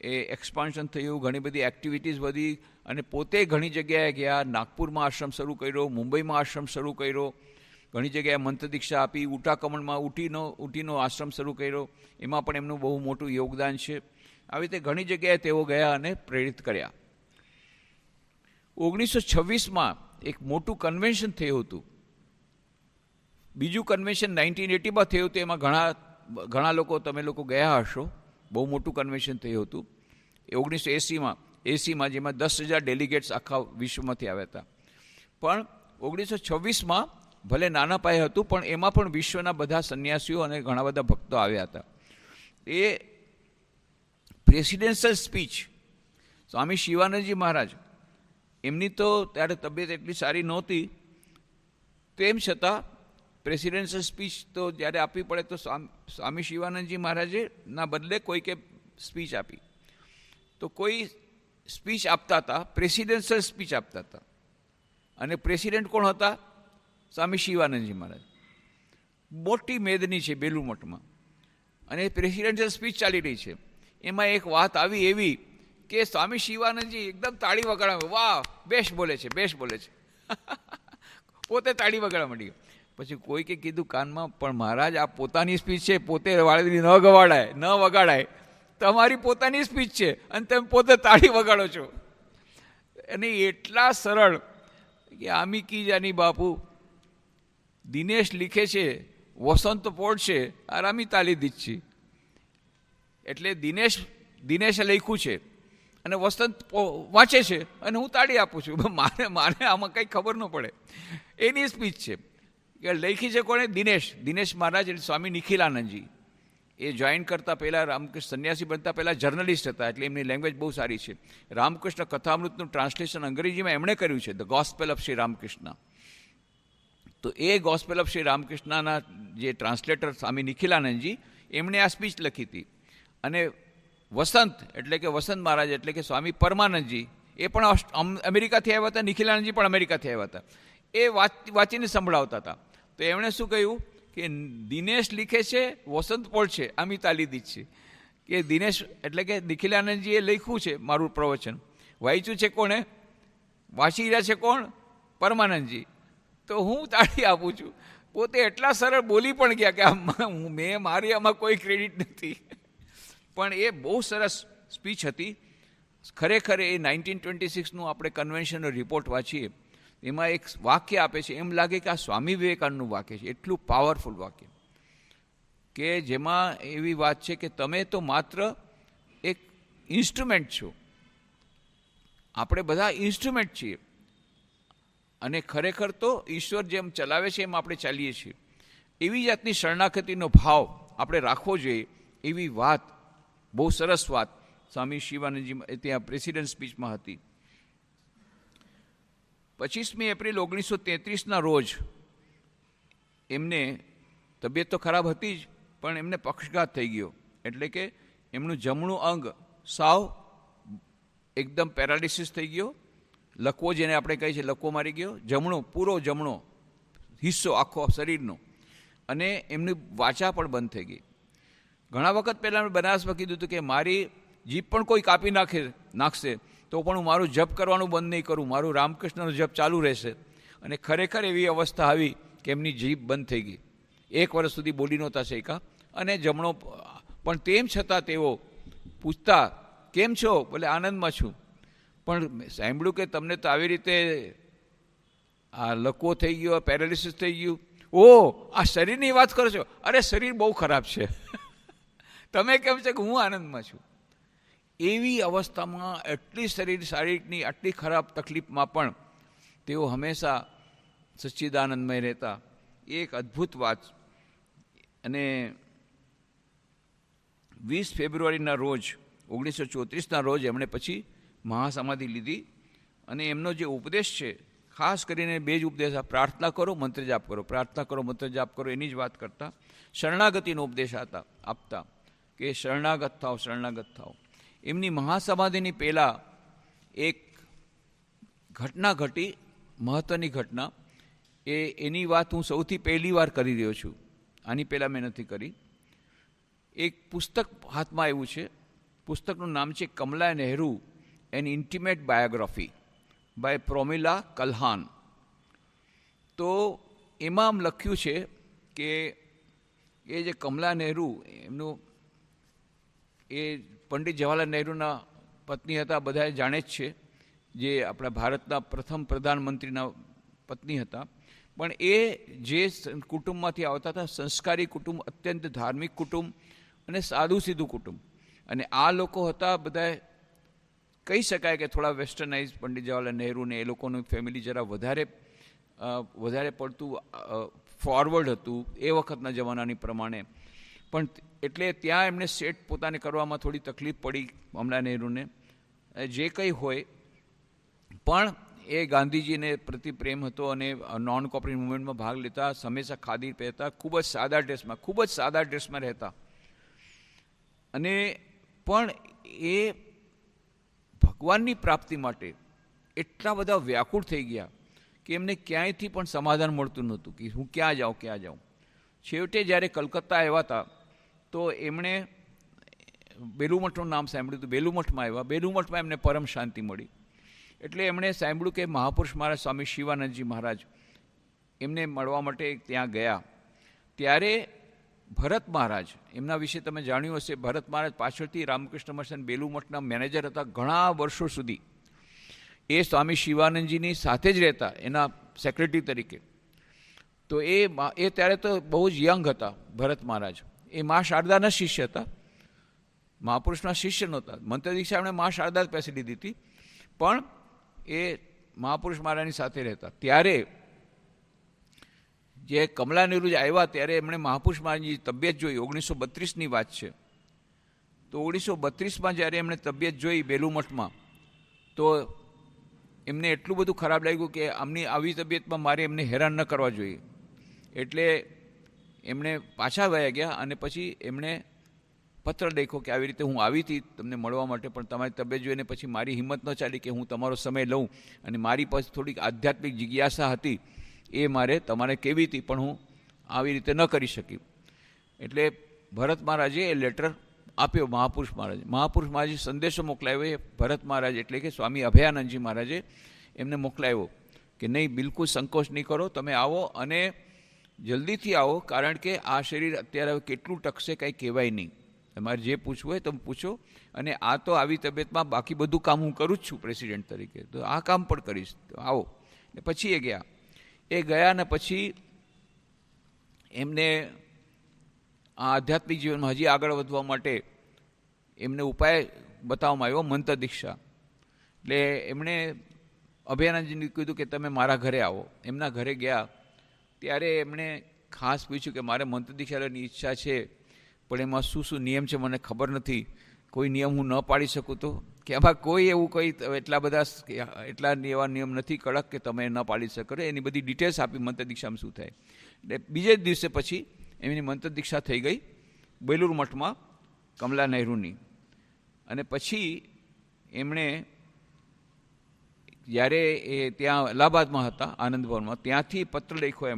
[SPEAKER 1] એ એક્સપાન્શન થયું, ઘણી બધી એક્ટિવિટીઝ વધી, અને પોતે ઘણી જગ્યાએ ગયા. નાગપુરમાં આશ્રમ શરૂ કર્યો, મુંબઈમાં આશ્રમ શરૂ કર્યો, ઘણી જગ્યાએ મંત્ર દીક્ષા આપી, ઉટાકમણમાં ઊટીનો આશ્રમ શરૂ કર્યો, એમાં પણ એમનું બહુ મોટું યોગદાન છે. આવી રીતે ઘણી જગ્યાએ તેઓ ગયા અને પ્રેરિત કર્યા. 1926માં એક મોટું કન્વેન્શન થયું હતું. બીજું કન્વેન્શન 1980માં થયું હતું. એમાં ઘણા લોકો તમે લોકો ગયા હશો. બહુ મોટું કન્વેન્શન થયું હતું 1980માં, જેમાં 10,000 ડેલિગેટ્સ આખા વિશ્વમાંથી આવ્યા હતા. પણ 1926માં ભલે નાના પાયે હતું, પણ એમાં પણ વિશ્વના બધા સંન્યાસીઓ અને ઘણા બધા ભક્તો આવ્યા હતા. એ પ્રેસિડેન્શિયલ સ્પીચ સ્વામી શિવાનંદજી મહારાજ, એમની તો ત્યારે તબિયત એટલી સારી નહોતી, તેમ છતાં પ્રેસિડેન્શિયલ સ્પીચ તો જ્યારે આપવી પડે તો સ્વામી શિવાનંદજી મહારાજે ના બદલે કોઈકે સ્પીચ આપી. તો કોઈ સ્પીચ આપતા હતા, પ્રેસિડેન્શિયલ સ્પીચ આપતા હતા, અને પ્રેસિડેન્ટ કોણ હતા? સ્વામી શિવાનંદજી મહારાજ. મોટી મેદની છે બેલુર મઠમાં, અને પ્રેસિડેન્શિયલ સ્પીચ ચાલી રહી છે. એમાં એક વાત આવી એવી કે સ્વામી શિવાનંદજી એકદમ તાળી વગાડવા, વાહ બેસ્ટ બોલે છે, બેસ્ટ બોલે છે. પોતે તાળી વગાડવા માંડી. પછી કોઈકે કીધું કાનમાં, પણ મહારાજ આ પોતાની સ્પીચ છે, પોતે વાળેલી ન વગાડાય, તમારી પોતાની સ્પીચ છે અને તમે પોતે તાળી વગાડો છો. અને એટલા સરળ કે આમી કી જાની બાપુ, દિનેશ લીખે છે વસંત પોળશે আর আমি તાલી દીધી. એટલે દિનેશે લખ્યું છે અને વસંત વાંચે છે અને હું તાળી આપું છું. મારે આમાં કંઈ ખબર ન પડે. એની સ્પીચ છે કે લખી છે કોણે? દિનેશ મહારાજ, એટલે સ્વામી નિખિલાનંદજી. એ જોઈન કરતા પહેલાં રામકૃષ્ણ સંન્યાસી બનતા પહેલાં જર્નલિસ્ટ હતા, એટલે એમની લેંગ્વેજ બહુ સારી છે. રામકૃષ્ણ કથામૃતનું ટ્રાન્સલેશન અંગ્રેજીમાં એમણે કર્યું છે, the gospel of Shri Ramakrishna. તો એ ગોસ્પેલ ઓફ શ્રી રામકૃષ્ણના જે ટ્રાન્સલેટર સ્વામી નિખિલાનંદજી, એમણે આ સ્પીચ લખી હતી. અને વસંત એટલે કે વસંત મહારાજ એટલે કે સ્વામી પરમાનંદજી, એ પણ અમેરિકાથી આવ્યા હતા, નિખિલાનંદજી પણ અમેરિકાથી આવ્યા હતા. એ વાંચીને સંભળાવતા હતા. તો એમણે શું કહ્યું કે દિનેશ લીખે છે વસંત પોળશે આમી તાલી દીધી છે. કે દિનેશ એટલે કે નિખિલાનંદજીએ લખ્યું છે મારું પ્રવચન, વાંચ્યું છે કોણે? વાંચી રહ્યા છે કોણ? પરમાનંદજી. તો હું તાળી આપું છું. પોતે એટલા સરળ બોલી પણ ગયા કે મારી આમાં કોઈ ક્રેડિટ નથી. પણ એ બહુ સરસ સ્પીચ હતી. ખરેખર એ 1926નું આપણે કન્વેન્શનનો રિપોર્ટ વાંચીએ, એમાં એક વાક્ય આપે છે, એમ લાગે કે આ સ્વામી વિવેકાનંદનું વાક્ય છે. એટલું પાવરફુલ વાક્ય કે જેમાં એવી વાત છે કે તમે તો માત્ર એક ઇન્સ્ટ્રુમેન્ટ છો, આપણે બધા ઇન્સ્ટ્રુમેન્ટ છીએ અને ખરેખર તો ઈશ્વર જેમ ચલાવે છે એમ આપણે ચાલીએ છીએ. એવી જાતની શરણાગતિનો ભાવ આપણે રાખવો જોઈએ. એવી વાત, બહુ સરસ વાત સ્વામી શિવાનંદજી ત્યાં પ્રેસિડેન્ટ સ્પીચમાં હતી. 25મી એપ્રિલ 1933ના રોજ એમને તબિયત તો ખરાબ હતી જ, પણ એમને પક્ષઘાત થઈ ગયો. એટલે કે એમનું જમણું અંગ સાવ એકદમ પેરાલિસિસ થઈ ગયો. લકવો જેને આપણે કહીએ છીએ, લકવો મારી ગયો. પૂરો જમણો હિસ્સો આખો શરીરનો. અને એમની વાચા પણ બંધ થઈ ગઈ. ઘણા વખત પહેલાં મેં બનારસમાં કીધું હતું કે મારી જીભ પણ કોઈ કાપી નાખશે તો પણ હું મારું જપ કરવાનું બંધ નહીં કરું, મારું રામકૃષ્ણનો જપ ચાલુ રહેશે. અને ખરેખર એવી અવસ્થા આવી કે એમની જીભ બંધ થઈ ગઈ. 1 વર્ષ સુધી બોલી નહોતા શક્યા. અને જમણો પણ તેમ છતાં તેઓ પૂછતા, કેમ છો? બોલે આનંદમાં છું. પણ સાંભળ્યું કે તમને તો આવી રીતે આ લકવો થઈ ગયો, પેરાલિસિસ થઈ ગયું. ઓ, આ શરીરની વાત કરો છો? અરે શરીર બહુ ખરાબ છે. તમે કેમ છે કે હું આનંદમાં છું. એવી અવસ્થામાં એટલી શારીરિકની આટલી ખરાબ તકલીફમાં પણ તેઓ હંમેશા સચ્ચિદાનંદમય રહેતા. એ એક અદ્ભુત વાત. અને 20 ફેબ્રુઆરીના રોજ 1934ના રોજ એમણે પછી મહાસમાધિ લીધી. અને એમનો જે ઉપદેશ છે, ખાસ કરીને 2 જ ઉપદેશ, પ્રાર્થના કરો, મંત્ર જાપ કરો, પ્રાર્થના કરો, મંત્ર જાપ કરો, એની જ વાત કરતા. શરણાગતિનો ઉપદેશ આપતા કે શરણાગત થાઓ, શરણાગત થાઓ. એમની મહાસમાધિની પહેલાં એક ઘટના ઘટી, મહત્ત્વની ઘટના. એની વાત હું સૌથી પહેલી વાર કરી રહ્યો છું. આની પહેલાં મેં નથી કરી. એક પુસ્તક હાથમાં આવ્યું છે. પુસ્તકનું નામ છે Kamala Nehru an intimate biography by Promila Kalhan. તો એમાં લખ્યું છે કે એ જે કમલા નહેરુ, એમનું એ પંડિત જવાહરલાલ નહેરુના પત્ની હતા, બધા જાણે જ છે, જે આપણા ભારતના પ્રથમ પ્રધાનમંત્રીના પત્ની હતા. પણ એ જે કુટુંબમાંથી આવતા હતા, સંસ્કારી કુટુંબ, અત્યંત ધાર્મિક કુટુંબ અને સાદું સીધું કુટુંબ. અને આ લોકો હતા બધા, કહી શકાય કે થોડા વેસ્ટર્નાઇઝ. પંડિત જવાહરલાલ નહેરુને એ લોકોનું ફેમિલી જરા વધારે પડતું ફોરવર્ડ હતું એ વખતના જમાનાની પ્રમાણે. પણ એટલે ત્યાં એમને સેટ પોતાને કરવામાં થોડી તકલીફ પડી કમલા નહેરુને. જે કંઈ હોય, પણ એ ગાંધીજીને પ્રતિ પ્રેમ હતો અને નોન કોઓપરેટિવ મુવમેન્ટમાં ભાગ લેતા, હંમેશા ખાદી પહેરતા, ખૂબ જ સાદા ડ્રેસમાં રહેતા. અને પણ એ ભગવાનની પ્રાપ્તિ માટે એટલા બધા વ્યાકુળ થઈ ગયા કે એમને ક્યાંયથી પણ સમાધાન મળતું નહોતું કે હું ક્યાં જાઉં. છેવટે જ્યારે કલકત્તા આવ્યા હતા તો એમણે બેલુમઠનું નામ સાંભળ્યું હતું. બેલુમઠમાં આવ્યા. બેલુમઠમાં એમને પરમ શાંતિ મળી. એટલે એમણે સાંભળ્યું કે મહાપુરુષ મહારાજ સ્વામી શિવાનંદજી મહારાજ એમને મળવા માટે ત્યાં ગયા. ત્યારે ભરત મહારાજ, એમના વિશે તમે જાણ્યું હશે, ભરત મહારાજ પાછળથી રામકૃષ્ણ મિશન બેલુમઠના મેનેજર હતા ઘણા વર્ષો સુધી. એ સ્વામી શિવાનંદજીની સાથે જ રહેતા, એના સેક્રેટરી તરીકે. તો એ ત્યારે તો બહુ જ યંગ હતા ભરત મહારાજ. એ મા શારદાના શિષ્ય હતા, મહાપુરુષના શિષ્ય નહોતા. મંત્ર દીક્ષા એમણે મા શારદા જ પાસે લીધી હતી, પણ એ મહાપુરુષ મહારાજની સાથે રહેતા. ત્યારે જે કમલા નહેરુ આવ્યા ત્યારે એમણે મહાપુરુષ મહારાજની તબિયત જોઈ. 1932ની વાત છે. તો 1932માં જ્યારે એમણે તબિયત જોઈ બેલુમઠમાં, તો એમને એટલું બધું ખરાબ લાગ્યું કે આમની આવી તબિયતમાં મારે એમને હેરાન ન કરવા જોઈએ. એટલે એમણે પાછા વયા ગયા અને પછી એમણે પત્ર લખ્યો કે આવી રીતે હું આવી હતી તમને મળવા માટે, પણ તમારી તબિયત જોઈને પછી મારી હિંમત ન ચાલી કે હું તમારો સમય લઉં, અને મારી પાસે થોડીક આધ્યાત્મિક જિજ્ઞાસા હતી, એ મારે તમારે કેવી હતી, પણ હું આવી રીતે ન કરી શકી. એટલે ભરત મહારાજે એ લેટર આપ્યો મહાપુરુષ મહારાજે. મહાપુરુષ મહારાજે સંદેશો મોકલાવ્યો. એ ભરત મહારાજ એટલે કે સ્વામી અભયાનંદજી મહારાજે એમને મોકલાવ્યો કે નહીં, બિલકુલ સંકોચ નહીં કરો, તમે આવો અને જલ્દીથી આવો, કારણ કે આ શરીર અત્યારે કેટલું ટકશે કંઈ કહેવાય નહીં. તમારે જે પૂછવું હોય તમે પૂછો, અને આ તો આવી તબિયતમાં બાકી બધું કામ હું કરું જ છું પ્રેસિડેન્ટ તરીકે, તો આ કામ પણ કરીશ, તો આવો. ને પછી એ ગયા ને પછી એમને આ આધ્યાત્મિક જીવનમાં હજી આગળ વધવા માટે એમને ઉપાય બતાવવામાં આવ્યો, મંત્ર દીક્ષા. એટલે એમણે અભયાનંદજીને કીધું કે તમે મારા ઘરે આવો. એમના ઘરે ગયા ત્યારે એમણે ખાસ પૂછ્યું કે મારે મંત્ર દીક્ષા લેવાની ઈચ્છા છે, પણ એમાં શું શું નિયમ છે મને ખબર નથી, કોઈ નિયમ હું ન પાડી શકું? તો કે આમાં કોઈ એવું કંઈ એટલા એવા નિયમ નથી કડક કે તમે ન પાડી શકો. એની બધી ડિટેલ્સ આપી મંત્ર દીક્ષામાં શું થાય. એટલે બીજે જ દિવસે પછી એમની મંત્ર દીક્ષા થઈ ગઈ બેલુર મઠમાં કમલા નહેરુની. અને પછી એમણે જ્યારે એ ત્યાં અલ્હાબાદમાં હતા આનંદ ભવનમાં, ત્યાંથી પત્ર લખ્યો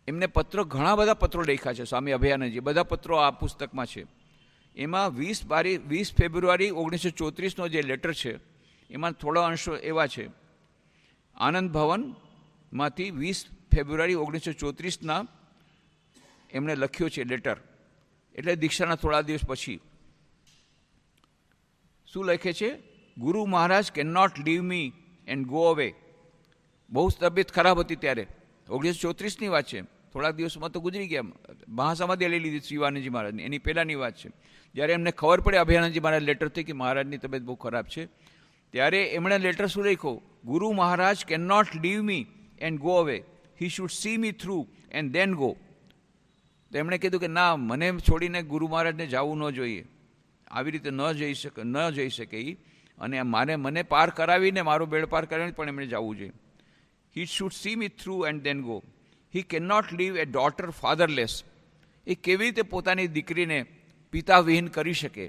[SPEAKER 1] એમને પત્રો, ઘણા બધા પત્રો લખ્યા છે સ્વામી અભયાનંદજી. બધા પત્રો આ પુસ્તકમાં છે. એમાં 20 ફેબ્રુઆરી 1934નો જે લેટર છે એમાં થોડા અંશો એવા છે. આનંદ ભવનમાંથી 20 ફેબ્રુઆરી 1934ના એમણે લખ્યો છે લેટર, એટલે દીક્ષાના થોડા દિવસ પછી. શું લખે છે? Guru Maharaj can not leave me and go away. બહુ તબિયત ખરાબ હતી ત્યારે, 1934ની વાત છે. થોડાક દિવસમાં તો ગુજરી ગયા. મહાસમાધિ લઈ લીધી શિવાનંદજી મહારાજની. એની પહેલાંની વાત છે. જ્યારે એમને ખબર પડે અભયાનંદજી મહારાજ લેટરથી કે મહારાજની તબિયત બહુ ખરાબ છે, ત્યારે એમણે લેટર શું લખ્યો? Guru Maharaj can not leave me and go away, he should see me through and then go. તો એમણે કીધું કે ના, મને છોડીને ગુરુ મહારાજને જવું ન જોઈએ, આવી રીતે ન જઈ શકે એ, અને મને પાર કરાવીને, મારો બેડ પાર કરાવીને પણ એમણે જવું જોઈએ. He should see me through and then go. He can not leave a daughter fatherless. એ કેવી રીતે પોતાની દીકરીને પિતા વિહીન કરી શકે,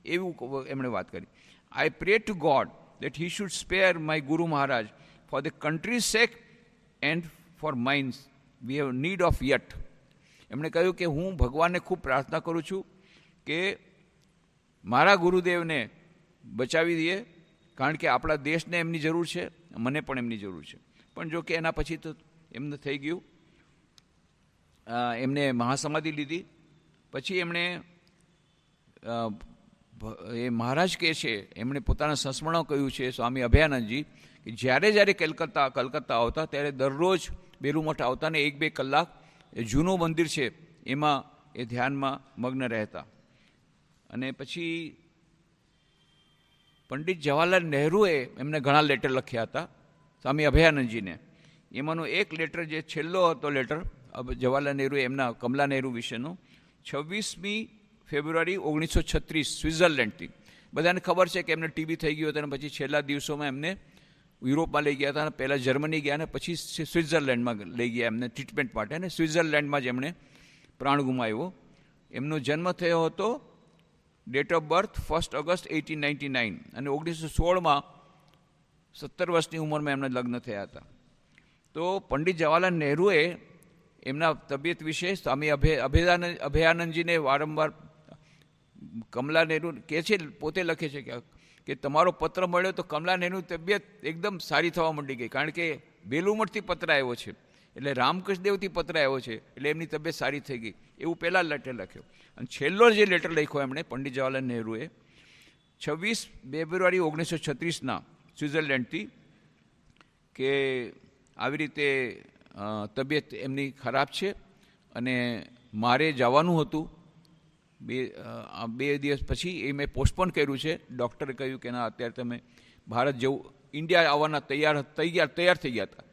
[SPEAKER 1] એવું એમણે વાત કરી. I pray to God that he should spare my Guru Maharaj for the country's sake and for mines we have need of yet. એમણે કહ્યું કે હું ભગવાનને ખૂબ પ્રાર્થના કરું છું કે મારા ગુરુદેવને બચાવી દઈએ, કારણ કે આપણા દેશને એમની જરૂર છે, મને પણ એમની જરૂર છે. પણ જો કે એના પછી તો એમને થઈ ગયું, એમને મહાસમાધિ લીધી. પછી એમણે એ મહારાજ કહે છે, એમણે પોતાના સંસ્મરણો કહ્યું છે સ્વામી અભયાનંદજી, કે જ્યારે કલકત્તા આવતા ત્યારે દરરોજ બેલુમઠ આવતા ને 1-2 કલાક જૂનું મંદિર છે એમાં એ ધ્યાનમાં મગ્ન રહેતા. અને પછી પંડિત જવાહરલાલ નહેરુએ એમને ઘણા લેટર લખ્યા હતા સ્વામી અભયાનંદજીને. એમાંનો એક લેટર જે છેલ્લો હતો લેટર જવાહરલાલ નહેરુએ એમના કમલા નહેરુ વિશેનો, 26મી ફેબ્રુઆરી 1936 સ્વિટ્ઝરલેન્ડથી. બધાને ખબર છે કે એમને ટીબી થઈ ગયું હતું, અને પછી છેલ્લા દિવસોમાં એમને યુરોપમાં લઈ ગયા હતા, અને પહેલાં જર્મની ગયા, અને પછી સ્વિટ્ઝરલેન્ડમાં લઈ ગયા એમને ટ્રીટમેન્ટ માટે, અને સ્વિટ્ઝરલેન્ડમાં જ એમણે પ્રાણ ગુમાવ્યો. એમનો જન્મ થયો હતો, ડેટ ઓફ બર્થ 1 ઓગસ્ટ 1899, અને 1916માં 17 વર્ષની ઉંમરમાં એમના લગ્ન થયા હતા. તો પંડિત જવાહરલાલ નહેરુએ એમના તબિયત વિશે સ્વામી અભયાનંદજીને વારંવાર, કમલા નહેરુ કહે છે, પોતે લખે છે કે તમારો પત્ર મળ્યો તો કમલા નહેરુની તબિયત એકદમ સારી થવા માંડી ગઈ, કારણ કે બેલુમઠથી પત્ર આવ્યો છે, એટલે રામકૃષ્ણદેવથી પત્ર આવ્યો છે, એટલે એમની તબિયત સારી થઈ ગઈ, એવું પહેલાં લેટર લખ્યો. અને છેલ્લો જે લેટર લખ્યો એમણે પંડિત જવાહરલાલ નહેરુએ 26 ફેબ્રુઆરી 1936ના સ્વિટ્ઝરલેન્ડથી, કે આવી રીતે તબિયત એમની ખરાબ છે અને મારે જવાનું હતું. બે દિવસ પછી એ મેં પોસ્ટપોન કર્યું છે. ડૉક્ટરે કહ્યું કે ના, અત્યારે તમે ભારત જવું, ઇન્ડિયા આવવાના તૈયાર થઈ ગયા હતા.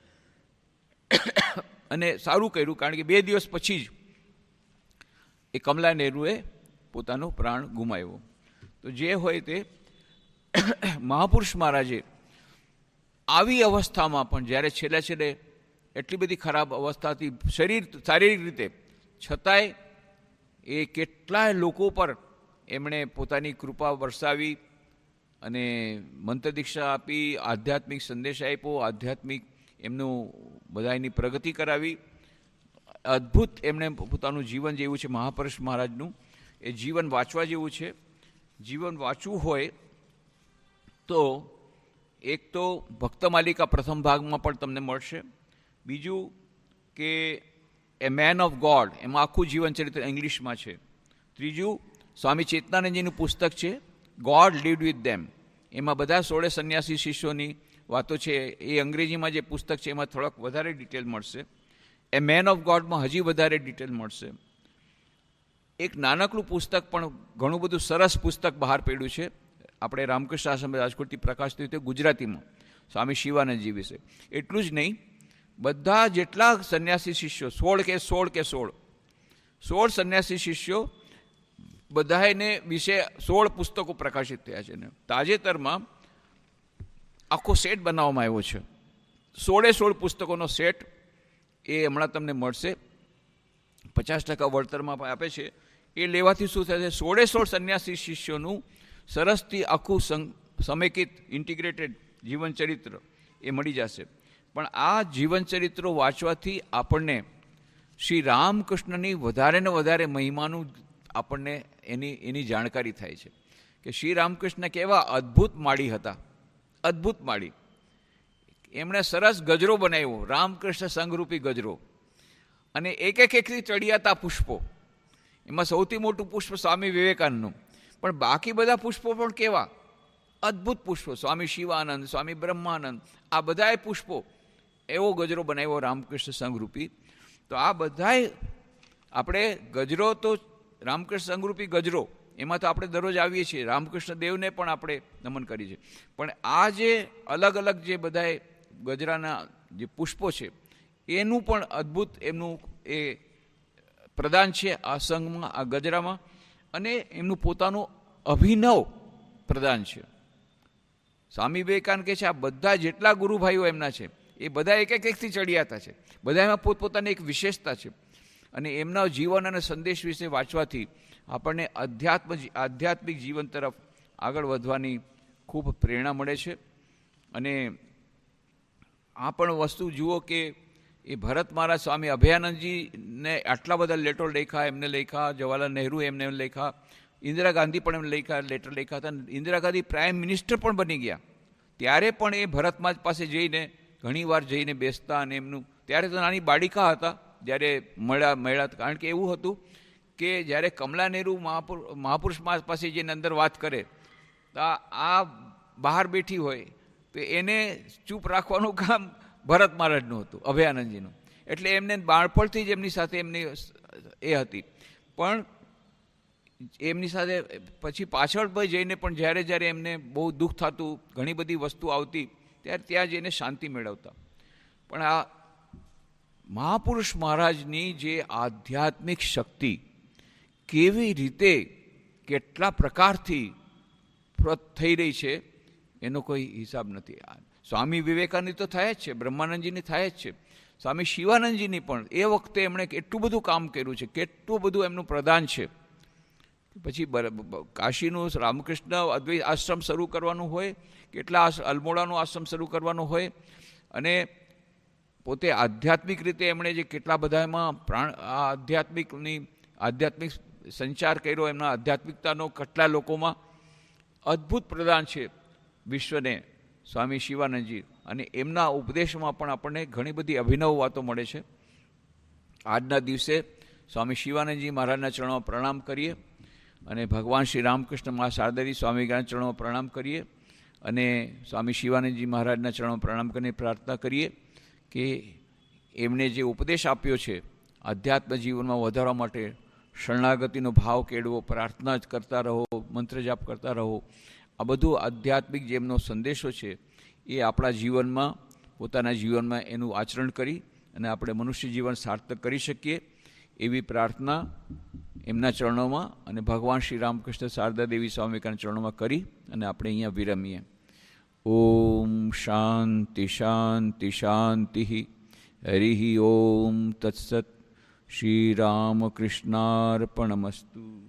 [SPEAKER 1] અને સારું કર્યું, કારણ કે 2 દિવસ પછી જ એ કમલા નહેરુએ પોતાનો પ્રાણ ગુમાવ્યો. તો જે હોય તે, મહાપુરુષ મહારાજે આવી અવસ્થામાં પણ, જ્યારે છેલ્લે એટલી બધી ખરાબ અવસ્થાથી શારીરિક રીતે, છતાંય એ કેટલાય લોકો પર એમણે પોતાની કૃપા વરસાવી અને મંત્ર દીક્ષા આપી, આધ્યાત્મિક સંદેશ આપ્યો, આધ્યાત્મિક એમનું બધાની પ્રગતિ કરાવી. અદ્ભુત એમણે પોતાનું જીવન જેવું છે મહાપુરુષ મહારાજનું, એ જીવન વાંચવા જેવું છે. જીવન વાંચવું હોય તો એક તો ભક્ત માલિકા પ્રથમ ભાગમાં પણ તમને મળશે. બીજું કે એ મેન ઓફ ગોડ, એમાં આખું જીવન ચરિત્ર ઇંગ્લિશમાં છે. ત્રીજું સ્વામી ચેતનાનંદજીનું પુસ્તક છે ગોડ લીવ્ડ વિથ ધેમ, એમાં બધા 16 સંન્યાસી શિષ્યોની વાતો છે. એ અંગ્રેજીમાં જે પુસ્તક છે એમાં થોડાક વધારે ડિટેલ મળશે. એ મેન ઓફ ગોડમાં હજી વધારે ડિટેલ મળશે. એક નાનકડું પુસ્તક પણ ઘણું બધું સરસ પુસ્તક બહાર પડ્યું છે આપણે રામકૃષ્ણ આશ્રમ રાજકોટથી પ્રકાશ થયું તે ગુજરાતીમાં સ્વામી શિવાનંદજી વિશે. એટલું જ નહીં, બધા જેટલા સંન્યાસી શિષ્યો 16 સંન્યાસી શિષ્યો બધાને વિશે 16 પુસ્તકો પ્રકાશિત થયા છે. ને તાજેતરમાં આખો સેટ બનાવવામાં આવ્યો છે, 16 પુસ્તકોનો સેટ. એ હમણાં તમને મળશે, 50% વળતરમાં આપે છે. એ લેવાથી શું થશે, 16 સંન્યાસી શિષ્યોનું સરસથી આખું સમેકિત ઇન્ટિગ્રેટેડ જીવનચરિત્ર એ મળી જશે. પણ આ જીવનચરિત્રો વાંચવાથી આપણને શ્રી રામકૃષ્ણની વધારે ને વધારે મહિમાનું આપણને એની જાણકારી થાય છે કે શ્રી રામકૃષ્ણ કેવા અદ્ભુત માળી હતા, અદ્ભુત માળી. એમણે સરસ ગજરો બનાવ્યો, રામકૃષ્ણ સંઘરૂપી ગજરો, અને એકથી ચડિયાતા પુષ્પો. એમાં સૌથી મોટું પુષ્પ સ્વામી વિવેકાનંદનું, પણ બાકી બધા પુષ્પો પણ કેવા અદ્ભુત પુષ્પો. સ્વામી શિવાનંદ, સ્વામી બ્રહ્માનંદ, આ બધાએ પુષ્પો એવો ગજરો બનાવ્યો રામકૃષ્ણ સંઘરૂપી. તો આ બધાય આપણે ગજરો તો રામકૃષ્ણ સંઘરૂપી ગજરો એમાં તો આપણે દરરોજ આવીએ છીએ, રામકૃષ્ણ દેવને પણ આપણે નમન કરીએ છીએ. પણ આ જે અલગ અલગ જે બધાએ ગજરાના જે પુષ્પો છે એનું પણ અદ્ભુત એમનું એ પ્રદાન છે આ સંઘમાં, આ ગજરામાં, અને એમનું પોતાનું અભિનવ પ્રદાન છે. સ્વામી વિવેકાનંદ કહે છે આ બધા જેટલા ગુરુભાઈઓ એમના છે એ બધા એકથી ચડિયાતા છે, બધા એમાં પોતપોતાની એક વિશેષતા છે. અને એમના જીવન અને સંદેશ વિશે વાંચવાથી આપણને આધ્યાત્મિક જીવન તરફ આગળ વધવાની ખૂબ પ્રેરણા મળે છે. અને આ પણ વસ્તુ જુઓ કે એ ભરત મહારાજ સ્વામી અભયાનંદજીને આટલા બધા લેટર લખ્યા, એમને લખ્યા, જવાહરલાલ નહેરુ એમને લખ્યા, ઇન્દિરા ગાંધી પણ એમને લેટર લખ્યા હતા. ઇન્દિરા ગાંધી પ્રાઇમ મિનિસ્ટર પણ બની ગયા ત્યારે પણ એ ભરત મહારાજ પાસે જઈને ઘણીવાર જઈને બેસતા. અને એમનું ત્યારે તો નાની બાળિકા હતા જ્યારે મળ્યા, કારણ કે એવું હતું કે જ્યારે કમલા નહેરુ મહાપુરુષ પાસે જઈને અંદર વાત કરે તો આ બહાર બેઠી હોય તો એને ચૂપ રાખવાનું કામ ભરત મહારાજનું હતું, અભયાનંદજીનું. એટલે એમને બાળપણથી જ એમની સાથે એમની એ હતી. પણ એમની સાથે પછી પાછળ ભાઈ જઈને પણ જ્યારે એમને બહુ દુઃખ થતું, ઘણી બધી વસ્તુ આવતી, ત્યારે ત્યાં જઈને શાંતિ મેળવતા. પણ આ મહાપુરુષ મહારાજની જે આધ્યાત્મિક શક્તિ કેવી રીતે કેટલા પ્રકારથી થઈ રહી છે એનો કોઈ હિસાબ નથી. સ્વામી વિવેકાનંદ તો થાય જ છે, બ્રહ્માનંદજીની થાય જ છે, સ્વામી શિવાનંદજીની પણ એ વખતે એમણે કેટલું બધું કામ કર્યું છે, કેટલું બધું એમનું પ્રદાન છે. પછી કાશીનું રામકૃષ્ણ અદ્વૈત આશ્રમ શરૂ કરવાનું હોય, કેટલા અલમોડાનો આશ્રમ શરૂ કરવાનો હોય, અને પોતે આધ્યાત્મિક રીતે એમણે જે કેટલા બધા એમાં આધ્યાત્મિક સંચાર કર્યો, એમના આધ્યાત્મિકતાનો કેટલા લોકોમાં અદ્ભુત પ્રદાન છે વિશ્વને સ્વામી શિવાનંદજી. અને એમના ઉપદેશમાં પણ આપણને ઘણી બધી અભિનવ વાતો મળે છે. આજના દિવસે સ્વામી શિવાનંદજી મહારાજના ચરણોમાં પ્રણામ કરીએ, અને ભગવાન શ્રી રામકૃષ્ણ મહા શારદાજી સ્વામી વિવેકાનંદ ચરણોમાં પ્રણામ કરીએ, અને સ્વામી શિવાનંદજી મહારાજના ચરણોમાં પ્રણામ કરીને પ્રાર્થના કરીએ કે એમણે જે ઉપદેશ આપ્યો છે આધ્યાત્મ જીવનમાં વધારવા માટે, શરણાગતિનો ભાવ કેળવો, પ્રાર્થના જ કરતા રહો, મંત્ર જાપ કરતા રહો, આ બધું આધ્યાત્મિક જે એમનો સંદેશો છે એ આપણા જીવનમાં, પોતાના જીવનમાં એનું આચરણ કરી અને આપણે મનુષ્ય જીવન સાર્થક કરી શકીએ એવી પ્રાર્થના એમના ચરણોમાં અને ભગવાન શ્રી રામકૃષ્ણ શારદા દેવી સ્વામી વિવેકાનંદ ચરણોમાં કરી અને આપણે અહીંયા વિરમીએ. ઓમ શાંતિ શાંતિ શાંતિ. હરિ ઓમ તત્સત. શ્રી રામકૃષ્ણાર્પણમસ્તુ.